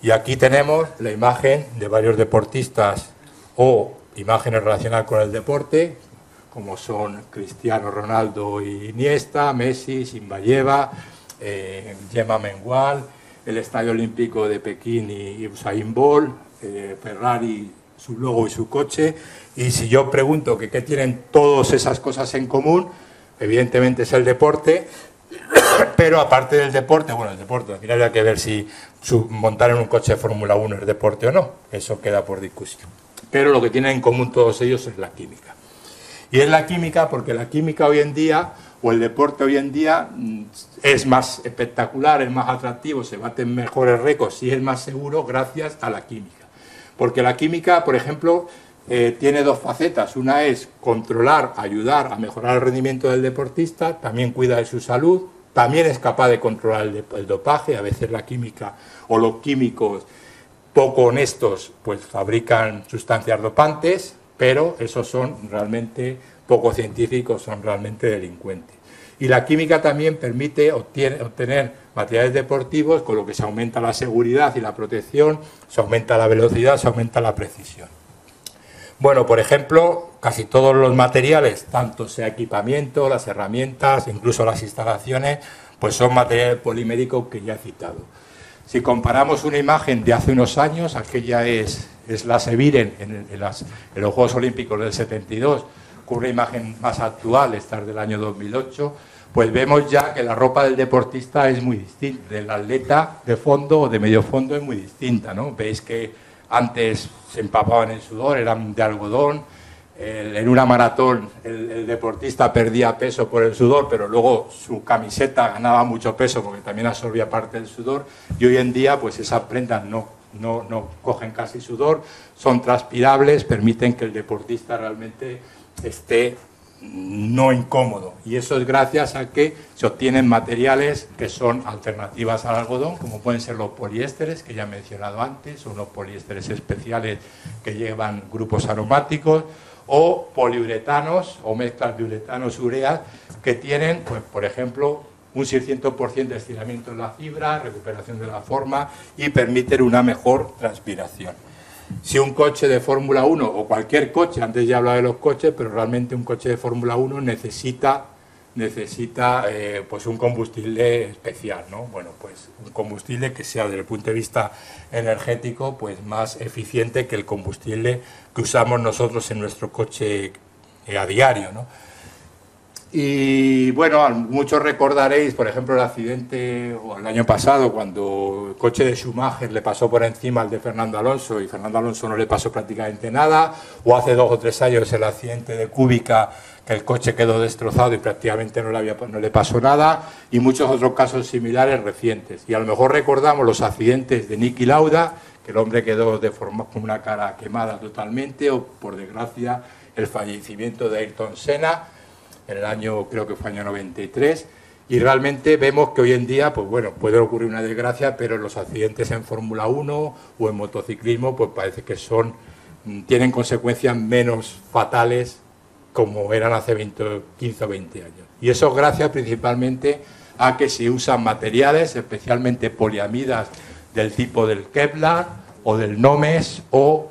Y aquí tenemos la imagen de varios deportistas o imágenes relacionadas con el deporte, como son Cristiano Ronaldo y Iniesta, Messi, Simbayeva, Gemma Mengual, el Estadio Olímpico de Pekín y Usain Bolt, Ferrari, su logo y su coche. Y si yo pregunto que qué tienen todas esas cosas en común, evidentemente es el deporte, pero aparte del deporte, bueno, el deporte, al final habría que ver si montar en un coche de Fórmula 1 es deporte o no, eso queda por discusión. Pero lo que tienen en común todos ellos es la química. Y es la química porque la química hoy en día, o el deporte hoy en día, es más espectacular, es más atractivo, se baten mejores récords y es más seguro gracias a la química. Porque la química, por ejemplo, tiene dos facetas. Una es controlar, ayudar a mejorar el rendimiento del deportista, también cuida de su salud, también es capaz de controlar el dopaje. A veces la química o los químicos poco honestos pues fabrican sustancias dopantes, pero esos son realmente poco científicos, son realmente delincuentes. Y la química también permite obtener materiales deportivos, con lo que se aumenta la seguridad y la protección, se aumenta la velocidad, se aumenta la precisión. Bueno, por ejemplo, casi todos los materiales, tanto sea equipamiento, las herramientas, incluso las instalaciones, pues son materiales poliméricos que ya he citado. Si comparamos una imagen de hace unos años, aquella es la Seviren en los Juegos Olímpicos del 72, con una imagen más actual, esta es del año 2008, pues vemos ya que la ropa del deportista es muy distinta, del atleta de fondo o de medio fondo es muy distinta, ¿no? Veis que antes se empapaban en sudor, eran de algodón, en una maratón el deportista perdía peso por el sudor, pero luego su camiseta ganaba mucho peso porque también absorbía parte del sudor, y hoy en día pues esas prendas no cogen casi sudor, son transpirables, permiten que el deportista realmente esté no incómodo, y eso es gracias a que se obtienen materiales que son alternativas al algodón, como pueden ser los poliésteres, que ya he mencionado antes, o unos poliésteres especiales que llevan grupos aromáticos, o poliuretanos o mezclas de uretanos ureas que tienen, pues, por ejemplo, un 600% de estiramiento en la fibra, recuperación de la forma y permiten una mejor transpiración. Si un coche de Fórmula 1 o cualquier coche, antes ya hablaba de los coches, pero realmente un coche de Fórmula 1 necesita pues un combustible especial, ¿no? Bueno, pues un combustible que sea desde el punto de vista energético pues más eficiente que el combustible que usamos nosotros en nuestro coche a diario, ¿no? Y bueno, muchos recordaréis, por ejemplo, el accidente o el año pasado cuando el coche de Schumacher le pasó por encima al de Fernando Alonso y Fernando Alonso no le pasó prácticamente nada, o hace 2 o 3 años el accidente de Kubica, que el coche quedó destrozado y prácticamente no le pasó nada, y muchos otros casos similares recientes. Y a lo mejor recordamos los accidentes de Niki Lauda, que el hombre quedó deformado con una cara quemada totalmente, o por desgracia el fallecimiento de Ayrton Senna en el año, creo que fue año 93, y realmente vemos que hoy en día, pues bueno, puede ocurrir una desgracia, pero los accidentes en Fórmula 1 o en motociclismo, pues parece que tienen consecuencias menos fatales como eran hace 15 o 20 años. Y eso es gracias principalmente a que se usan materiales, especialmente poliamidas del tipo del Kevlar o del Nomex o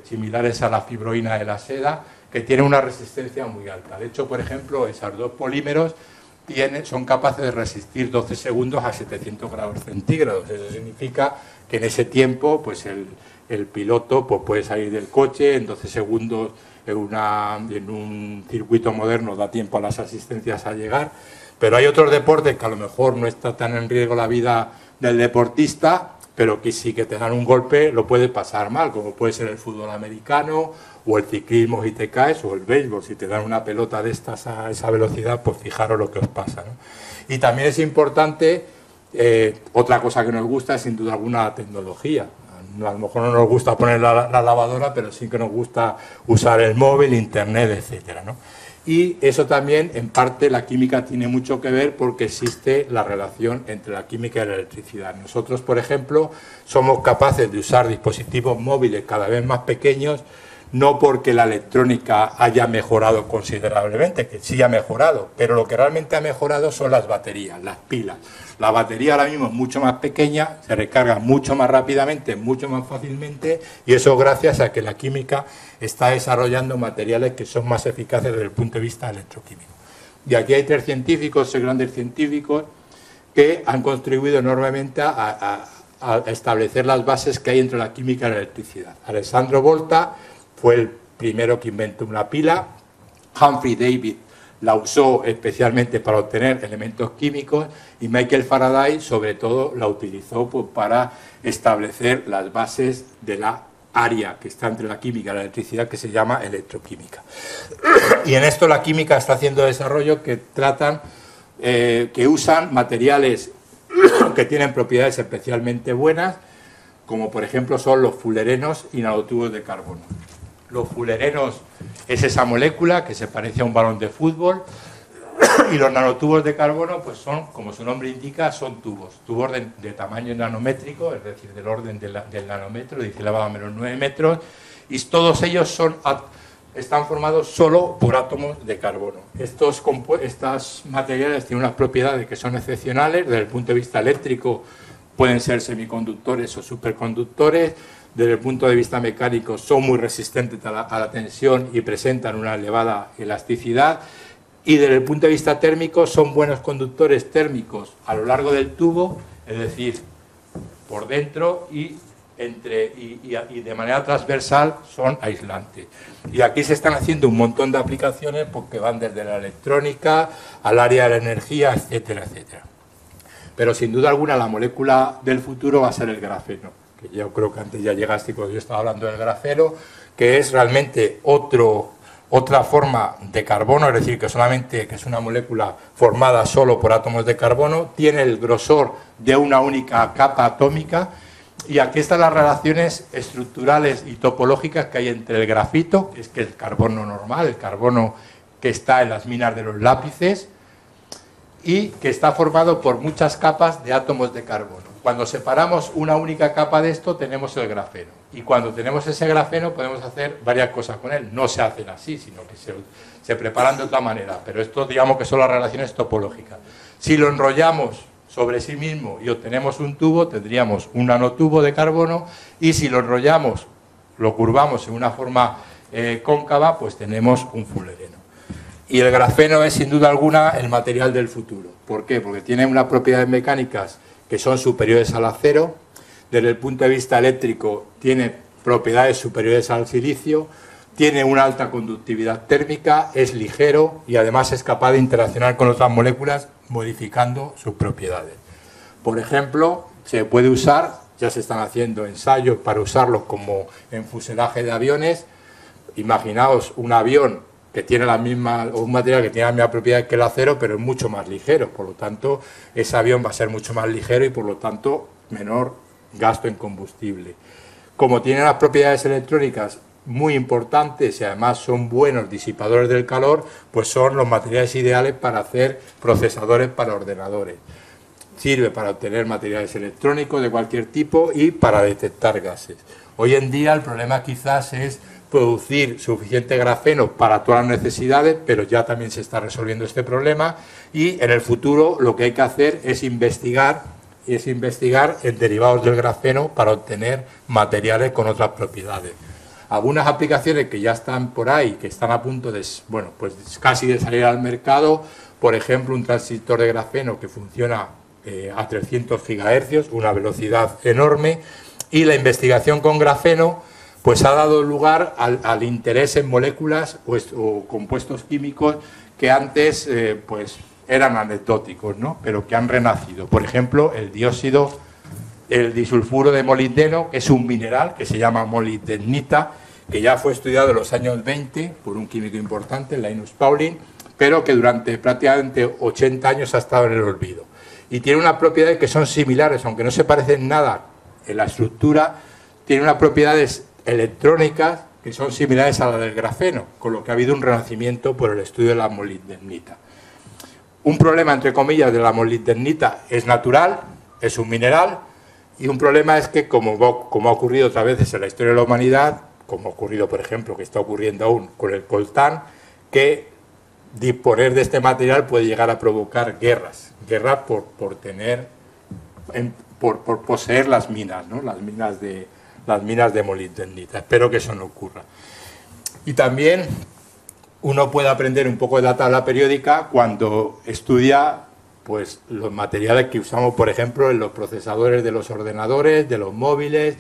similares a la fibroína de la seda, que tienen una resistencia muy alta. De hecho, por ejemplo, esos dos polímeros son capaces de resistir 12 segundos a 700 grados centígrados. Eso significa que en ese tiempo pues el piloto pues puede salir del coche en 12 segundos. En un circuito moderno da tiempo a las asistencias a llegar, pero hay otros deportes que a lo mejor no está tan en riesgo la vida del deportista, pero que sí que te dan un golpe, lo puede pasar mal, como puede ser el fútbol americano o el ciclismo si te caes, o el béisbol, si te dan una pelota de estas a esa velocidad, pues fijaros lo que os pasa, ¿no? Y también es importante, otra cosa que nos gusta es sin duda alguna la tecnología. A lo mejor no nos gusta poner la lavadora, pero sí que nos gusta usar el móvil, internet, etcétera, ¿no? Y eso también, en parte, la química tiene mucho que ver porque existe la relación entre la química y la electricidad. Nosotros, por ejemplo, somos capaces de usar dispositivos móviles cada vez más pequeños, no porque la electrónica haya mejorado considerablemente, que sí ha mejorado, pero lo que realmente ha mejorado son las baterías, las pilas. La batería ahora mismo es mucho más pequeña, se recarga mucho más rápidamente, mucho más fácilmente, y eso gracias a que la química está desarrollando materiales que son más eficaces desde el punto de vista electroquímico. Y aquí hay 3 científicos, 6 grandes científicos, que han contribuido enormemente a establecer las bases que hay entre la química y la electricidad. Alessandro Volta fue el primero que inventó una pila, Humphrey Davy la usó especialmente para obtener elementos químicos y Michael Faraday sobre todo la utilizó pues, para establecer las bases de la área que está entre la química y la electricidad, que se llama electroquímica. Y en esto la química está haciendo desarrollos que tratan, que usan materiales que tienen propiedades especialmente buenas, como por ejemplo son los fullerenos y nanotubos de carbono. Los fullerenos es esa molécula que se parece a un balón de fútbol, y los nanotubos de carbono pues son, como su nombre indica, son tubos de tamaño nanométrico, es decir, del orden del nanómetro, 10⁻⁹ metros, y todos ellos están formados solo por átomos de carbono. Estos materiales tienen unas propiedades que son excepcionales. Desde el punto de vista eléctrico pueden ser semiconductores o superconductores. Desde el punto de vista mecánico son muy resistentes a la tensión y presentan una elevada elasticidad. Y desde el punto de vista térmico son buenos conductores térmicos a lo largo del tubo, es decir, por dentro y de manera transversal son aislantes. Y aquí se están haciendo un montón de aplicaciones porque van desde la electrónica al área de la energía, etcétera, etcétera. Pero sin duda alguna la molécula del futuro va a ser el grafeno, que yo creo que antes ya llegaste cuando yo estaba hablando del grafeno, que es realmente otra forma de carbono, es decir, que es una molécula formada solo por átomos de carbono, tiene el grosor de una única capa atómica. Y aquí están las relaciones estructurales y topológicas que hay entre el grafito, que es el carbono normal, el carbono que está en las minas de los lápices, y que está formado por muchas capas de átomos de carbono. Cuando separamos una única capa de esto, tenemos el grafeno. Y cuando tenemos ese grafeno, podemos hacer varias cosas con él. No se hacen así, sino que se preparan de otra manera. Pero esto, digamos que son las relaciones topológicas. Si lo enrollamos sobre sí mismo y obtenemos un tubo, tendríamos un nanotubo de carbono, y si lo enrollamos, lo curvamos en una forma cóncava, pues tenemos un fullereno. Y el grafeno es sin duda alguna el material del futuro. ¿Por qué? Porque tiene unas propiedades mecánicas que son superiores al acero. Desde el punto de vista eléctrico tiene propiedades superiores al silicio, tiene una alta conductividad térmica, es ligero y además es capaz de interaccionar con otras moléculas modificando sus propiedades. Por ejemplo, se puede usar, ya se están haciendo ensayos para usarlo como en fuselaje de aviones. Imaginaos un avión que tiene un material que tiene la misma propiedad que el acero, pero es mucho más ligero. Por lo tanto, ese avión va a ser mucho más ligero y por lo tanto menor gasto en combustible. Como tiene las propiedades electrónicas muy importantes y además son buenos disipadores del calor, pues son los materiales ideales para hacer procesadores para ordenadores. Sirve para obtener materiales electrónicos de cualquier tipo y para detectar gases. Hoy en día el problema quizás es producir suficiente grafeno para todas las necesidades, pero ya también se está resolviendo este problema, y en el futuro lo que hay que hacer es investigar en derivados del grafeno para obtener materiales con otras propiedades. Algunas aplicaciones que ya están por ahí, que están a punto de, bueno, pues casi de salir al mercado, por ejemplo, un transistor de grafeno que funciona a 300 GHz, una velocidad enorme, y la investigación con grafeno pues ha dado lugar al interés en moléculas o compuestos químicos que antes pues eran anecdóticos, ¿no? Pero que han renacido. Por ejemplo, el disulfuro de molibdeno, que es un mineral que se llama molibdenita, que ya fue estudiado en los años 20 por un químico importante, Linus Pauling, pero que durante prácticamente 80 años ha estado en el olvido. Y tiene unas propiedades que son similares, aunque no se parecen nada en la estructura, tiene unas propiedades electrónicas que son similares a la del grafeno, con lo que ha habido un renacimiento por el estudio de la molibdenita. Un problema, entre comillas, de la molibdenita es natural, es un mineral, y un problema es que, como ha ocurrido otras veces en la historia de la humanidad, como ha ocurrido, por ejemplo, que está ocurriendo aún con el coltán, que disponer de este material puede llegar a provocar guerras por poseer las minas, ¿no? las minas de molibdenita. Espero que eso no ocurra. Y también uno puede aprender un poco de la tabla periódica cuando estudia pues los materiales que usamos, por ejemplo, en los procesadores de los ordenadores, de los móviles,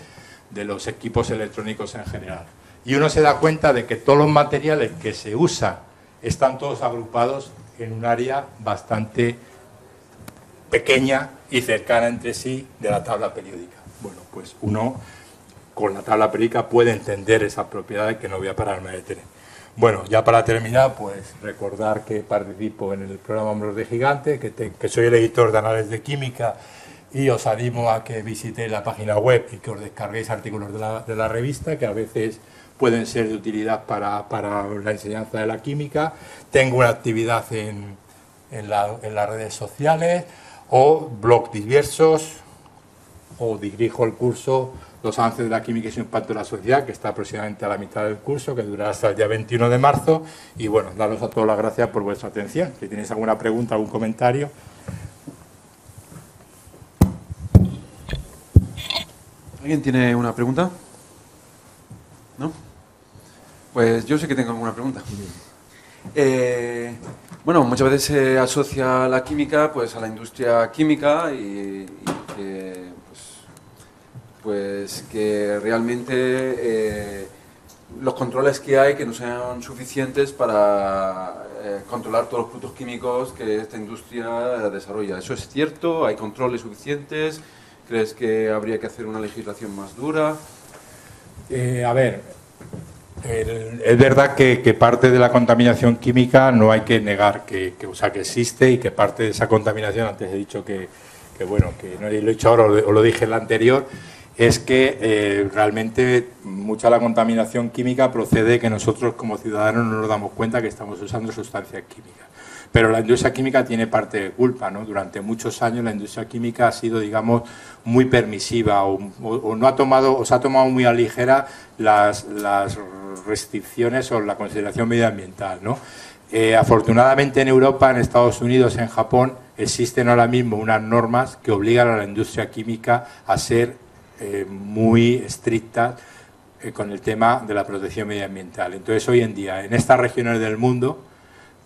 de los equipos electrónicos en general. Y uno se da cuenta de que todos los materiales que se usan están todos agrupados en un área bastante pequeña y cercana entre sí de la tabla periódica. Bueno, pues uno con la tabla periódica puede entender esas propiedades que no voy a pararme a detener. Bueno, ya para terminar, pues recordar que participo en el programa Hombros de Gigante, que soy el editor de Anales de Química, y os animo a que visitéis la página web y que os descarguéis artículos de la revista, que a veces pueden ser de utilidad para la enseñanza de la química. Tengo una actividad en las redes sociales o blogs diversos, o dirijo el curso Los avances de la química y su impacto en la sociedad, que está aproximadamente a la mitad del curso, que durará hasta el día 21 de marzo. Y bueno, daros a todos las gracias por vuestra atención. Si tenéis alguna pregunta, algún comentario. ¿Alguien tiene una pregunta? ¿No? Pues yo sé que tengo alguna pregunta. Bueno, muchas veces se asocia la química pues a la industria química y que pues que realmente los controles que hay que no sean suficientes para controlar todos los productos químicos que esta industria desarrolla. ¿Eso es cierto? ¿Hay controles suficientes? ¿Crees que habría que hacer una legislación más dura? A ver, es verdad que parte de la contaminación química no hay que negar que existe, y que parte de esa contaminación, antes he dicho que bueno, que no lo he dicho ahora o lo dije en la anterior, es que realmente mucha de la contaminación química procede de que nosotros como ciudadanos no nos damos cuenta que estamos usando sustancias químicas. Pero la industria química tiene parte de culpa, ¿no? Durante muchos años la industria química ha sido, digamos, muy permisiva o no ha tomado, o se ha tomado muy a ligera las restricciones o la consideración medioambiental, ¿no? Afortunadamente en Europa, en Estados Unidos, en Japón, existen ahora mismo unas normas que obligan a la industria química a ser muy estrictas con el tema de la protección medioambiental. Entonces, hoy en día, en estas regiones del mundo,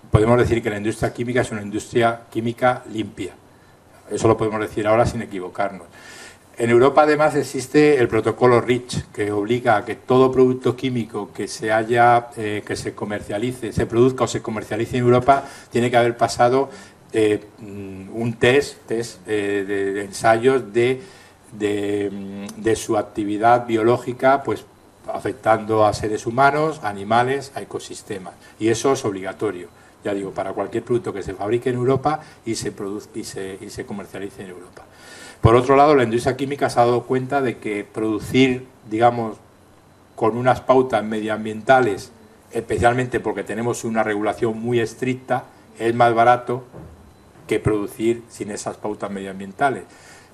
podemos decir que la industria química es una industria química limpia. Eso lo podemos decir ahora sin equivocarnos. En Europa, además, existe el protocolo REACH, que obliga a que todo producto químico que se comercialice, se produzca o se comercialice en Europa, tiene que haber pasado un test de ensayos de su actividad biológica, pues afectando a seres humanos, animales, a ecosistemas. Y eso es obligatorio, ya digo, para cualquier producto que se fabrique en Europa y se comercialice en Europa. Por otro lado, la industria química se ha dado cuenta de que producir, digamos, con unas pautas medioambientales, especialmente porque tenemos una regulación muy estricta, es más barato que producir sin esas pautas medioambientales.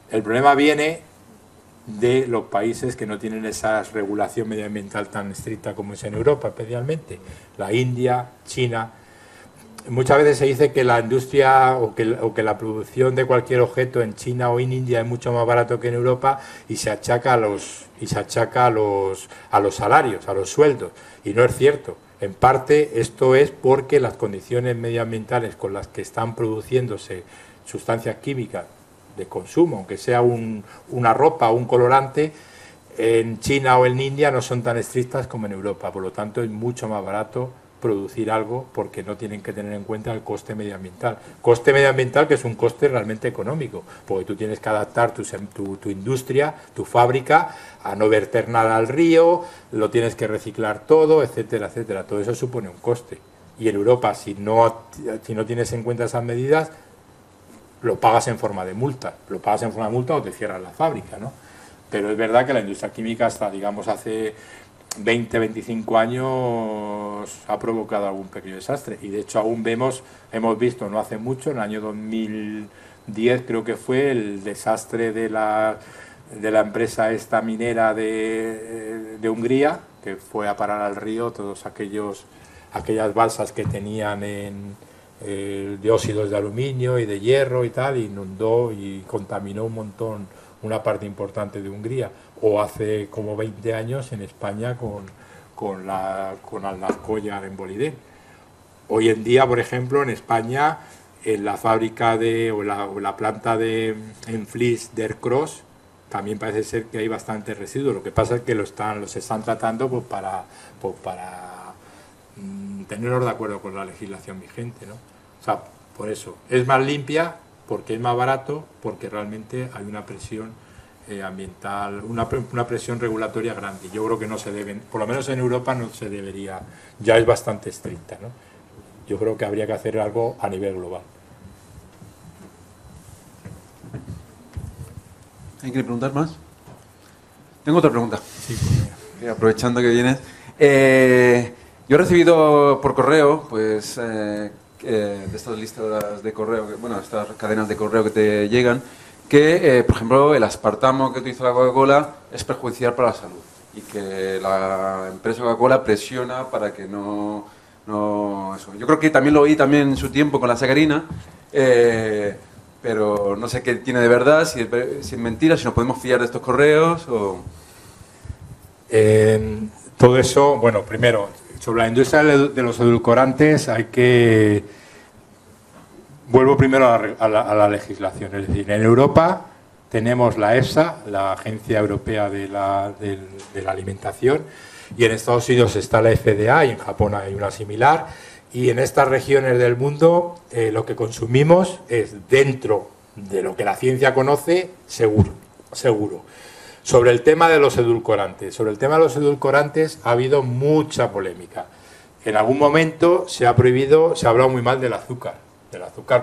El problema viene de los países que no tienen esa regulación medioambiental tan estricta como es en Europa, especialmente la India, China. Muchas veces se dice que la industria o que la producción de cualquier objeto en China o en India es mucho más barato que en Europa, y se achaca a los salarios, a los sueldos, y no es cierto. En parte esto es porque las condiciones medioambientales con las que están produciéndose sustancias químicas de consumo, aunque sea una ropa o un colorante, en China o en India no son tan estrictas como en Europa. Por lo tanto, es mucho más barato producir algo porque no tienen que tener en cuenta el coste medioambiental. Coste medioambiental que es un coste realmente económico, porque tú tienes que adaptar tu industria, tu fábrica, a no verter nada al río, lo tienes que reciclar todo, etcétera, etcétera. Todo eso supone un coste. Y en Europa, si no tienes en cuenta esas medidas, lo pagas en forma de multa. Lo pagas en forma de multa o te cierran la fábrica, ¿no? Pero es verdad que la industria química hasta, digamos, hace 20, 25 años ha provocado algún pequeño desastre. Y de hecho aún hemos visto no hace mucho, en el año 2010 creo que fue, el desastre de la empresa esta minera de Hungría, que fue a parar al río todos aquellas balsas que tenían de óxidos de aluminio y de hierro y tal, inundó y contaminó un montón, una parte importante de Hungría. O hace como 20 años en España con Alnacoya en Bolidén. Hoy en día, por ejemplo, en España en la fábrica o la planta en Flis de Ercros también parece ser que hay bastantes residuos. Lo que pasa es que los están tratando pues para tenerlos de acuerdo con la legislación vigente, ¿no? O sea, por eso es más limpia, porque es más barato, porque realmente hay una presión ambiental, una presión regulatoria grande. Yo creo que no se deben, por lo menos en Europa no se debería, ya es bastante estricta, ¿no? Yo creo que habría que hacer algo a nivel global. ¿Alguien quiere preguntar más? Tengo otra pregunta. Sí, pues aprovechando que vienes. Yo he recibido por correo, pues, de estas listas de correo, bueno, estas cadenas de correo que te llegan, que, por ejemplo, el aspartamo que utiliza la Coca-Cola es perjudicial para la salud y que la empresa Coca-Cola presiona para que no eso. Yo creo que también lo oí también en su tiempo con la sacarina, pero no sé qué tiene de verdad, si es mentira, si nos podemos fiar de estos correos o... Todo eso, bueno, primero, sobre la industria de los edulcorantes hay que... Vuelvo primero a la legislación, es decir, en Europa tenemos la EFSA, la Agencia Europea de la Alimentación, y en Estados Unidos está la FDA y en Japón hay una similar, y en estas regiones del mundo lo que consumimos es dentro de lo que la ciencia conoce, seguro. Sobre el tema de los edulcorantes, ha habido mucha polémica. En algún momento se ha prohibido, se ha hablado muy mal del azúcar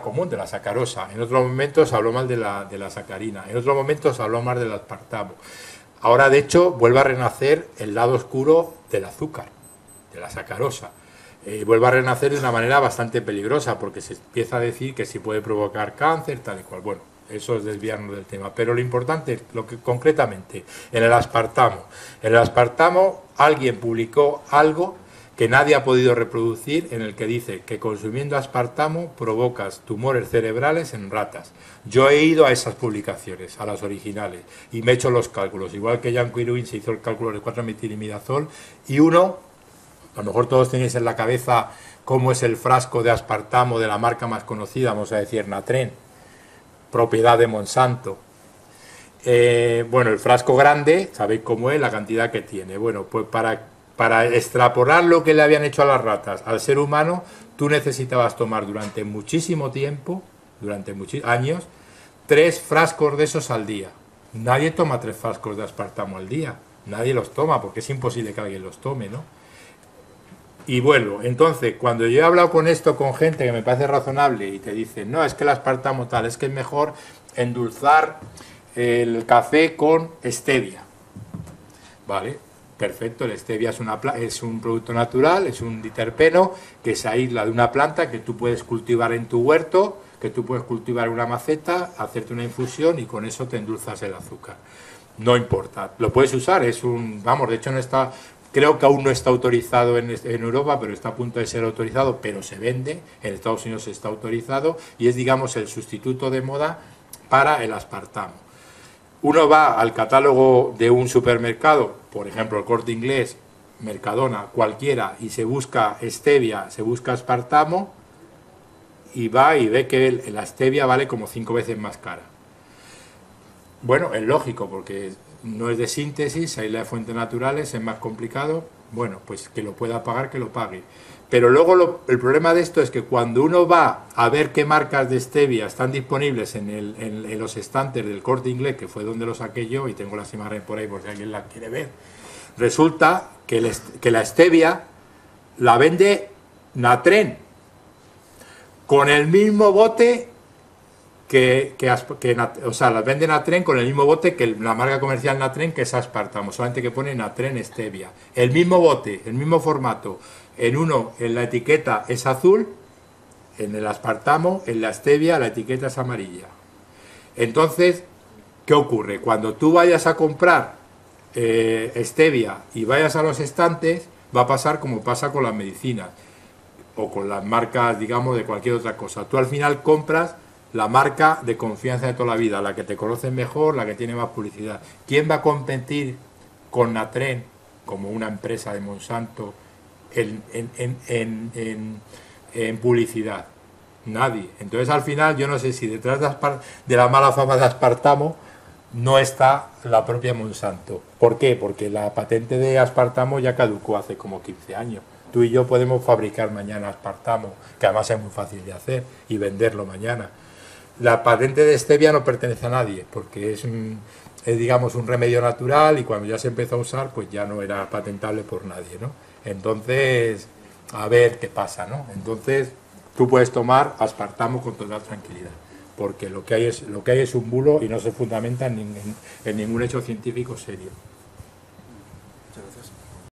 común, de la sacarosa. En otros momentos se habló mal de la sacarina. En otros momentos se habló mal del aspartamo. Ahora, de hecho, vuelve a renacer el lado oscuro del azúcar, de la sacarosa. Vuelve a renacer de una manera bastante peligrosa, porque se empieza a decir que sí puede provocar cáncer, tal y cual. Bueno, eso es desviarnos del tema. Pero lo importante, lo que concretamente, en el aspartamo. En el aspartamo alguien publicó algo que nadie ha podido reproducir, en el que dice que consumiendo aspartamo provocas tumores cerebrales en ratas. Yo he ido a esas publicaciones, a las originales, y me he hecho los cálculos. Igual que Jan Irwin se hizo el cálculo de 4-metilimidazol, y uno, a lo mejor todos tenéis en la cabeza cómo es el frasco de aspartamo de la marca más conocida, vamos a decir Natren, propiedad de Monsanto. Bueno, el frasco grande, sabéis cómo es, la cantidad que tiene. Bueno, pues para extrapolar lo que le habían hecho a las ratas al ser humano, tú necesitabas tomar durante muchísimo tiempo, durante muchos años, 3 frascos de esos al día. Nadie toma 3 frascos de aspartamo al día. Nadie los toma, porque es imposible que alguien los tome, ¿no? Y vuelvo. Entonces, cuando yo he hablado con esto con gente que me parece razonable y te dicen, no, es que el aspartamo tal, es que es mejor endulzar el café con stevia. ¿Vale? Perfecto, el stevia es un producto natural, es un diterpeno que se aísla de una planta que tú puedes cultivar en tu huerto, que tú puedes cultivar en una maceta, hacerte una infusión y con eso te endulzas el azúcar. No importa, lo puedes usar, vamos, de hecho no está, creo que aún no está autorizado en Europa, pero está a punto de ser autorizado, pero se vende, en Estados Unidos está autorizado y es, digamos, el sustituto de moda para el aspartamo. Uno va al catálogo de un supermercado, por ejemplo el Corte Inglés, Mercadona, cualquiera, y se busca stevia, se busca aspartamo, y va y ve que la stevia vale como 5 veces más cara. Bueno, es lógico, porque no es de síntesis, hay las fuentes naturales, es más complicado. Bueno, pues que lo pueda pagar, que lo pague. Pero luego el problema de esto es que cuando uno va a ver qué marcas de stevia están disponibles en los estantes del Corte Inglés, que fue donde lo saqué yo, y tengo las imágenes por ahí por si alguien la quiere ver, resulta que la stevia la vende Natren, con el mismo bote o sea, las vende Natren con el mismo bote que la marca comercial Natren, que es aspartamo, solamente que pone Natren stevia. El mismo bote, el mismo formato. En la etiqueta es azul, en el aspartamo, en la stevia, la etiqueta es amarilla. Entonces, ¿qué ocurre? Cuando tú vayas a comprar stevia y vayas a los estantes, va a pasar como pasa con las medicinas o con las marcas, digamos, de cualquier otra cosa. Tú al final compras la marca de confianza de toda la vida, la que te conocen mejor, la que tiene más publicidad. ¿Quién va a competir con Natren, como una empresa de Monsanto, en publicidad? Nadie. Entonces al final yo no sé si detrás de la mala fama de aspartamo no está la propia Monsanto. ¿Por qué? Porque la patente de aspartamo ya caducó hace como 15 años. Tú y yo podemos fabricar mañana aspartamo, que además es muy fácil de hacer, y venderlo mañana. La patente de stevia no pertenece a nadie, porque es digamos un remedio natural, y cuando ya se empezó a usar pues ya no era patentable por nadie, ¿no? Entonces, a ver qué pasa, ¿no? Entonces tú puedes tomar aspartamo con total tranquilidad, porque lo que hay es un bulo y no se fundamenta en ningún hecho científico serio.